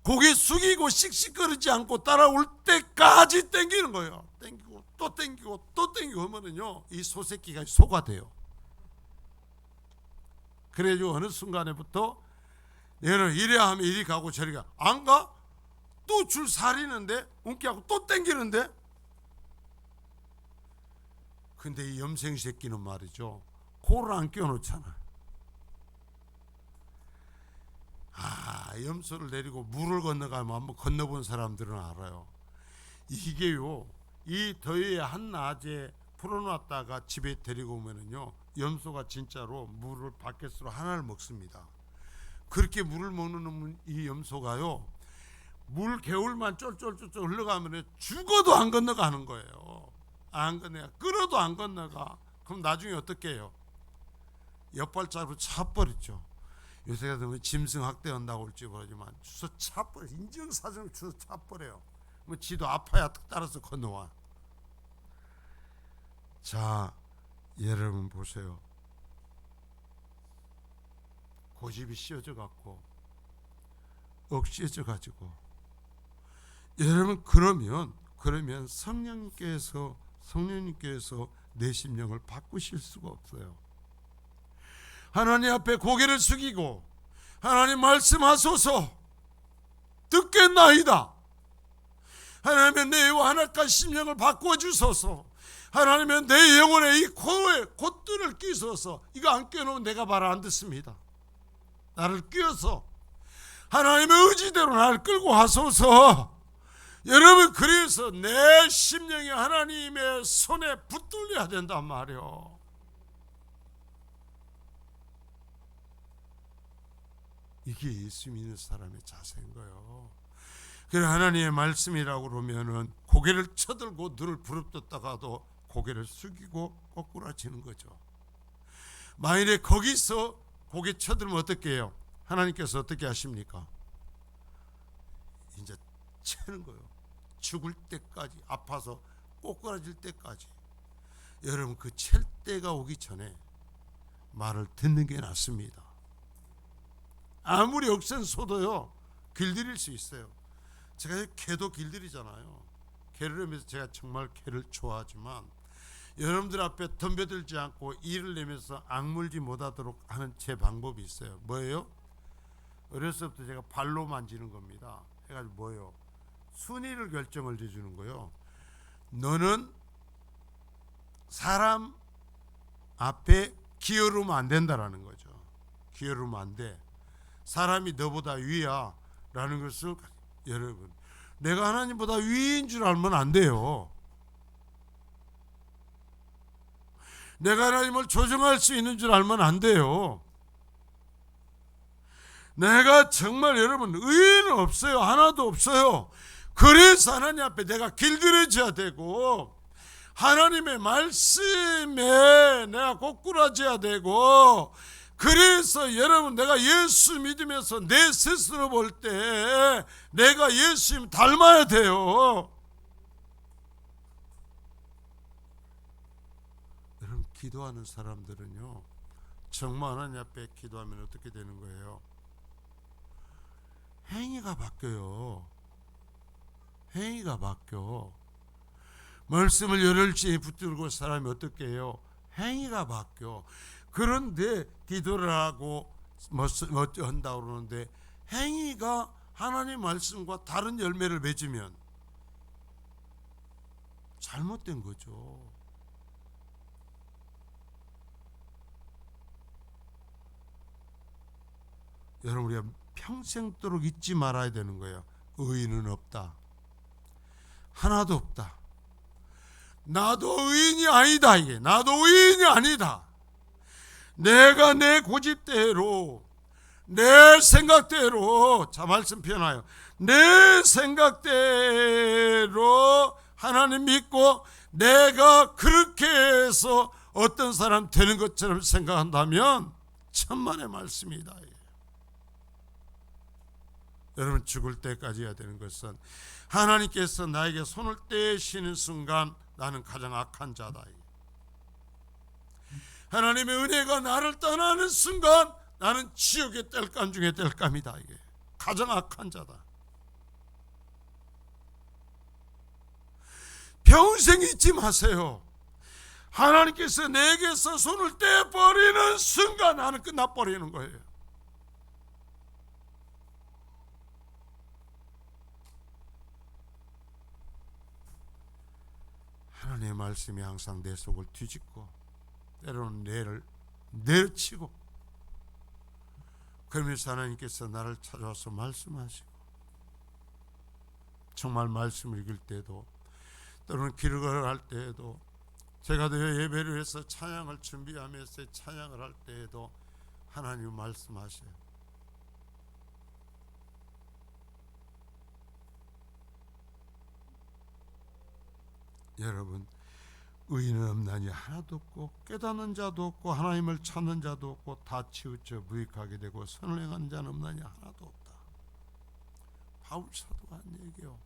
고개 숙이고 씩씩거리지 않고 따라올 때까지 땡기는 거예요. 땡기고 또 땡기고 또 땡기고 하면은요, 이 소새끼가 소가 돼요. 그래가지고 어느 순간에부터 얘는 이래야 하면 이리 가고 저리 가. 안 가? 또 줄 사리는데 운기하고 또 땡기는데. 근데 이 염생 새끼는 말이죠, 코를 안 끼워놓잖아. 염소를 내리고 물을 건너가면 한번 건너본 사람들은 알아요. 이게요, 이 더위에 한낮에 풀어놨다가 집에 데리고 오면은요, 염소가 진짜로 물을 바켓으로 하나를 먹습니다. 그렇게 물을 먹는 이 염소가요, 물 개울만 쫄쫄쫄쫄 흘러가면 죽어도 안 건너가는 거예요. 안 건너가. 끌어도 안 건너가. 그럼 나중에 어떻게 해요? 옆발자로 차버리죠. 요새 같으면 짐승 학대한다고 할지 모르지만 주워 차버려. 인정사정을 주워 차버려요. 뭐 지도 아파야 따라서 건너와. 자, 여러분 보세요. 고집이 씌어져 갖고 억지해져 가지고, 여러분 그러면 성령님께서 내 심령을 바꾸실 수가 없어요. 하나님 앞에 고개를 숙이고 하나님 말씀하소서, 듣겠나이다. 하나님의 내 영혼 하나까지 심령을 바꾸어 주소서. 하나님의 내 영혼의 이 코에 콧등을 끼워서, 이거 안 끼워놓으면 내가 말 안 듣습니다. 나를 끼워서 하나님의 의지대로 나를 끌고 하소서. 여러분, 그래서 내 심령이 하나님의 손에 붙들려야 된단 말이요. 이게 예수 믿는 사람의 자세인 거예요. 그래, 하나님의 말씀이라고 그러면은 고개를 쳐들고 눈을 부릅떴다가도 고개를 숙이고 꼬꾸라지는 거죠. 만일에 거기서 고개 쳐들면 어떻게 해요? 하나님께서 어떻게 하십니까? 이제 채는 거예요. 죽을 때까지, 아파서 꼬꾸라질 때까지. 여러분, 그 챌 때가 오기 전에 말을 듣는 게 낫습니다. 아무리 억센소도요, 길들일 수 있어요. 제가 개도 길들이잖아요. 개를 하면서 제가 정말 개를 좋아하지만, 여러분들 앞에 덤벼들지 않고 일을 내면서 악물지 못하도록 하는 제 방법이 있어요. 뭐예요? 어렸을 때부터 제가 발로 만지는 겁니다. 해가지고 뭐예요? 순위를 결정을 해주는 거예요. 너는 사람 앞에 기어르면 안 된다라는 거죠. 기어르면 안 돼. 사람이 너보다 위야 라는 것을, 여러분, 내가 하나님보다 위인 줄 알면 안 돼요. 내가 하나님을 조정할 수 있는 줄 알면 안 돼요. 내가 정말, 여러분, 의의는 없어요. 하나도 없어요. 그래서 하나님 앞에 내가 길들여져야 되고, 하나님의 말씀에 내가 꼬꾸라져야 되고, 그래서 여러분, 내가 예수 믿으면서 내 스스로 볼 때 내가 예수님 닮아야 돼요. 여러분, 기도하는 사람들은요, 정말 하나님 앞에 기도하면 어떻게 되는 거예요? 행위가 바뀌어요. 행위가 바뀌어. 말씀을 열흘째 붙들고 사람이 어떻게 해요? 행위가 바뀌어. 그런데 기도를 하고 뭐 한다고 그러는데, 행위가 하나님 말씀과 다른 열매를 맺으면 잘못된 거죠. 여러분, 우리가 평생도록 잊지 말아야 되는 거예요. 의인은 없다. 하나도 없다. 나도 의인이 아니다. 이게 나도 의인이 아니다. 내가 내 고집대로, 내 생각대로, 자, 말씀 표현하여, 내 생각대로 하나님 믿고 내가 그렇게 해서 어떤 사람 되는 것처럼 생각한다면 천만의 말씀이다. 여러분, 죽을 때까지 해야 되는 것은, 하나님께서 나에게 손을 떼시는 순간 나는 가장 악한 자다. 하나님의 은혜가 나를 떠나는 순간 나는 지옥의 땔감 중에 땔감이다. 이게 가장 악한 자다. 평생 잊지 마세요. 하나님께서 내게서 손을 떼버리는 순간 나는 끝나버리는 거예요. 하나님의 말씀이 항상 내 속을 뒤집고 때로는 뇌를 내려치고, 그러면서 하나님께서 나를 찾아와서 말씀하시고, 정말 말씀을 읽을 때도, 때로는 길을 걸어갈 때에도, 제가 예배를 해서 찬양을 준비하면서 찬양을 할 때에도 하나님 말씀하셔요. 여러분, 의인은 없나니 하나도 없고 깨닫는 자도 없고 하나님을 찾는 자도 없고 다 치우쳐 무익하게 되고 선을 행하는 자는 없나니 하나도 없다. 바울 사도가 한 얘기요.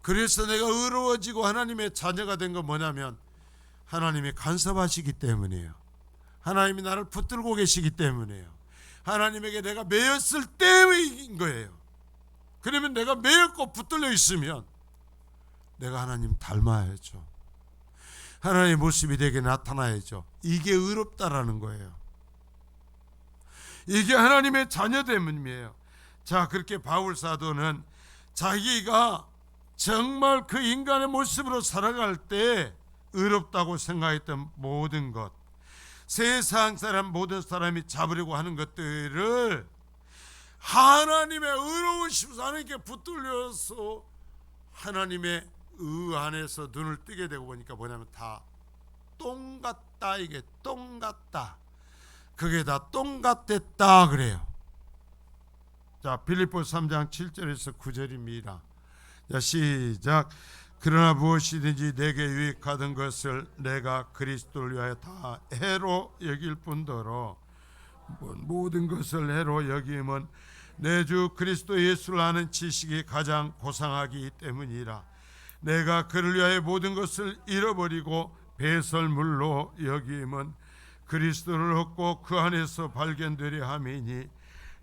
그래서 내가 의로워지고 하나님의 자녀가 된 건 뭐냐면 하나님이 간섭하시기 때문이에요. 하나님이 나를 붙들고 계시기 때문이에요. 하나님에게 내가 매였을 때인 거예요. 그러면 내가 매였고 붙들려 있으면 내가 하나님 닮아야죠. 하나님의 모습이 내게 나타나야죠. 이게 의롭다라는 거예요. 이게 하나님의 자녀됨이에요. 자, 그렇게 바울 사도는 자기가 정말 그 인간의 모습으로 살아갈 때 의롭다고 생각했던 모든 것, 세상 사람 모든 사람이 잡으려고 하는 것들을 하나님의 의로우심으로 하나님께 붙들려서 하나님의 의 안에서 눈을 뜨게 되고 보니까 뭐냐면 다 똥 같다. 이게 똥 같다. 그게 다 똥 같댔다 그래요. 자, 빌립보서 3장 7절에서 9절입니다. 자, 시작. 그러나 무엇이든지 내게 유익하던 것을 내가 그리스도를 위하여 다 해로 여길 뿐더러 모든 것을 해로 여김은 내 주 그리스도 예수를 아는 지식이 가장 고상하기 때문이라. 내가 그를 위하여 모든 것을 잃어버리고 배설물로 여김은 그리스도를 얻고 그 안에서 발견되려 함이니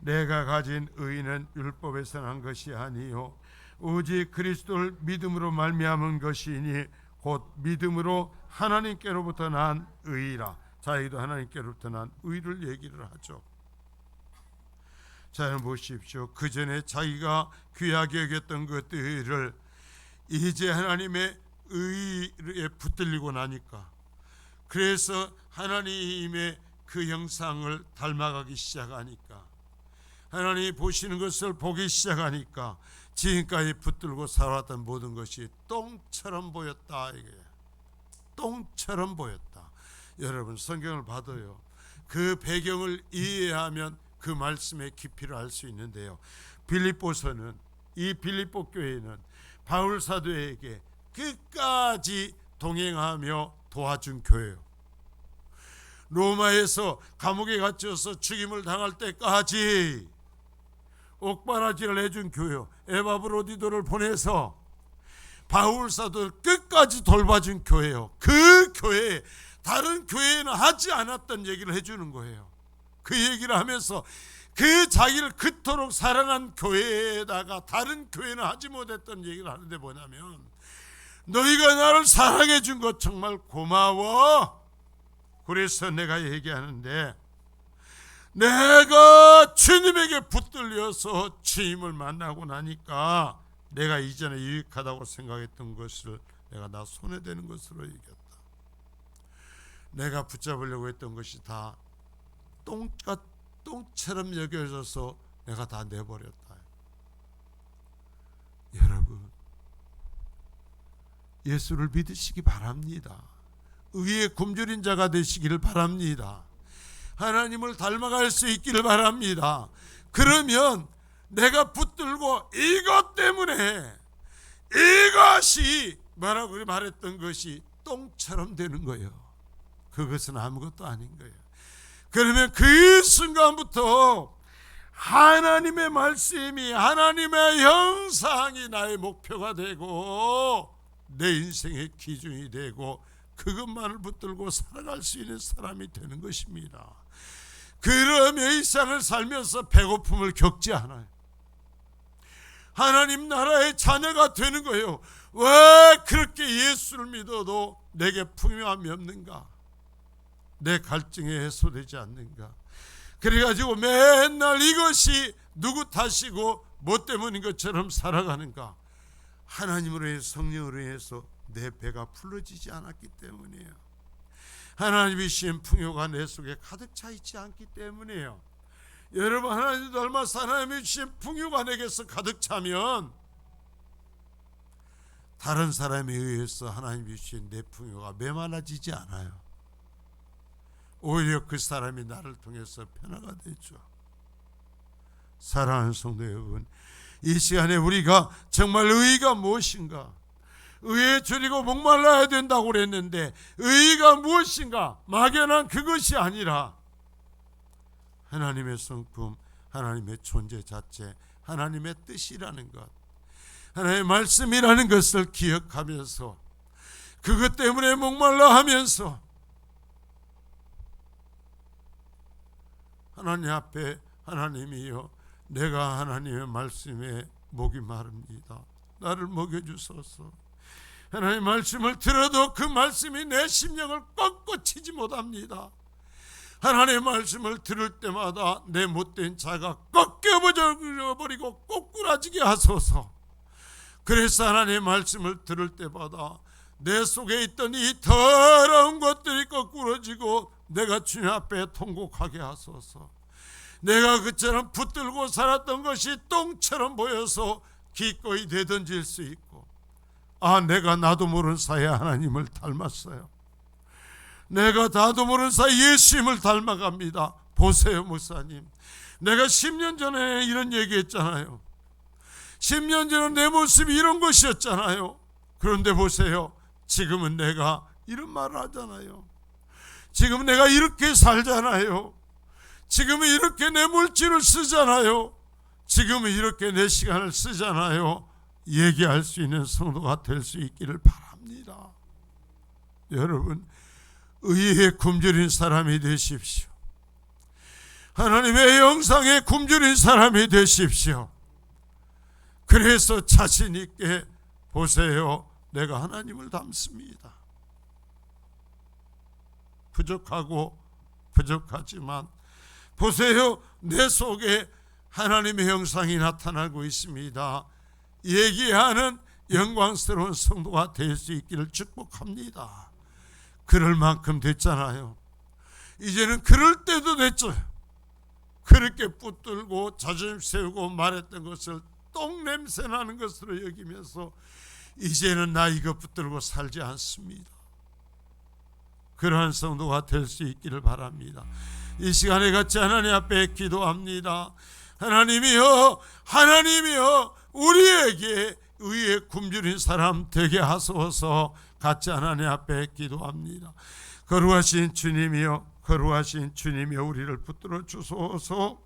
내가 가진 의는 율법에서 난 것이 아니요 오직 그리스도를 믿음으로 말미암은 것이니 곧 믿음으로 하나님께로부터 난 의라. 자기도 하나님께로부터 난 의를 얘기를 하죠. 자, 보십시오. 그 전에 자기가 귀하게 여겼던 것들을 이제 하나님의 의에 붙들리고 나니까, 그래서 하나님의 그 형상을 닮아가기 시작하니까, 하나님이 보시는 것을 보기 시작하니까 지금까지 붙들고 살아왔던 모든 것이 똥처럼 보였다. 이게 똥처럼 보였다. 여러분, 성경을 봐도요, 그 배경을 이해하면 그 말씀의 깊이를 알 수 있는데요. 빌립보서는, 이 빌립보 교회는 바울 사도에게 끝까지 동행하며 도와준 교회예요. 로마에서 감옥에 갇혀서 죽임을 당할 때까지 옥바라지를 해준 교회요. 에바브로디도를 보내서 바울 사도를 끝까지 돌봐준 교회요. 그 교회, 다른 교회는 하지 않았던 얘기를 해주는 거예요. 그 얘기를 하면서 그 자기를 그토록 사랑한 교회에다가 다른 교회는 하지 못했던 얘기를 하는데 뭐냐면, 너희가 나를 사랑해 준 것 정말 고마워. 그래서 내가 얘기하는데, 내가 주님에게 붙들려서 주님을 만나고 나니까 내가 이전에 유익하다고 생각했던 것을 내가 나 손해되는 것으로 이겼다. 내가 붙잡으려고 했던 것이 다 똥처럼 여겨져서 내가 다 내버렸다. 여러분, 예수를 믿으시기 바랍니다. 의의 굶주린 자가 되시기를 바랍니다. 하나님을 닮아갈 수 있기를 바랍니다. 그러면 내가 붙들고 이것 때문에 이것이 뭐라고 말했던 것이 똥처럼 되는 거예요. 그것은 아무것도 아닌 거예요. 그러면 그 순간부터 하나님의 말씀이, 하나님의 형상이 나의 목표가 되고 내 인생의 기준이 되고 그것만을 붙들고 살아갈 수 있는 사람이 되는 것입니다. 그러면 이 세상을 살면서 배고픔을 겪지 않아요. 하나님 나라의 자녀가 되는 거예요. 왜 그렇게 예수를 믿어도 내게 풍요함이 없는가? 내 갈증이 해소되지 않는가? 그래가지고 맨날 이것이 누구 탓이고 뭐 때문인 것처럼 살아가는가? 하나님으로 해서, 성령으로 해서 내 배가 풀어지지 않았기 때문이에요. 하나님이 주신 풍요가 내 속에 가득 차 있지 않기 때문이에요. 여러분, 하나님 닮아서 하나님이 주신 풍요가 내게서 가득 차면 다른 사람에 의해서 하나님이 주신 내 풍요가 메말라지지 않아요. 오히려 그 사람이 나를 통해서 변화가 되죠. 사랑하는 성도 여러분, 이 시간에 우리가 정말 의의가 무엇인가? 의에 줄이고 목말라야 된다고 그랬는데 의의가 무엇인가? 막연한 그것이 아니라 하나님의 성품, 하나님의 존재 자체, 하나님의 뜻이라는 것, 하나님의 말씀이라는 것을 기억하면서 그것 때문에 목말라 하면서 하나님 앞에, 하나님이여, 내가 하나님의 말씀에 목이 마릅니다. 나를 먹여주소서. 하나님의 말씀을 들어도 그 말씀이 내 심령을 꺾어치지 못합니다. 하나님의 말씀을 들을 때마다 내 못된 자가 꺾여버리고 꼬꾸라지게 하소서. 그래서 하나님의 말씀을 들을 때마다 내 속에 있던 이 더러운 것들이 거꾸러지고 내가 주님 앞에 통곡하게 하소서. 내가 그처럼 붙들고 살았던 것이 똥처럼 보여서 기꺼이 내던질 수 있고, 아, 내가 나도 모르는 사이에 하나님을 닮았어요. 내가 나도 모르는 사이 예수님을 닮아갑니다. 보세요, 목사님, 내가 10년 전에 이런 얘기했잖아요. 10년 전에 내 모습이 이런 것이었잖아요. 그런데 보세요, 지금은 내가 이런 말을 하잖아요. 지금 내가 이렇게 살잖아요. 지금은 이렇게 내 물질을 쓰잖아요. 지금은 이렇게 내 시간을 쓰잖아요. 얘기할 수 있는 성도가 될 수 있기를 바랍니다. 여러분, 의에 굶주린 사람이 되십시오. 하나님의 영상에 굶주린 사람이 되십시오. 그래서 자신 있게 보세요, 내가 하나님을 닮습니다. 부족하지만 보세요, 내 속에 하나님의 형상이 나타나고 있습니다. 얘기하는 영광스러운 성도가 될 수 있기를 축복합니다. 그럴 만큼 됐잖아요. 이제는 그럴 때도 됐죠. 그렇게 붙들고 자존심 세우고 말했던 것을 똥냄새 나는 것으로 여기면서 이제는 나 이거 붙들고 살지 않습니다. 그러한 성도가 될 수 있기를 바랍니다. 이 시간에 같이 하나님 앞에 기도합니다. 하나님이여, 하나님이여, 우리에게 의에 굶주린 사람 되게 하소서. 같이 하나님 앞에 기도합니다. 거룩하신 주님이여, 거룩하신 주님이여, 우리를 붙들어 주소서.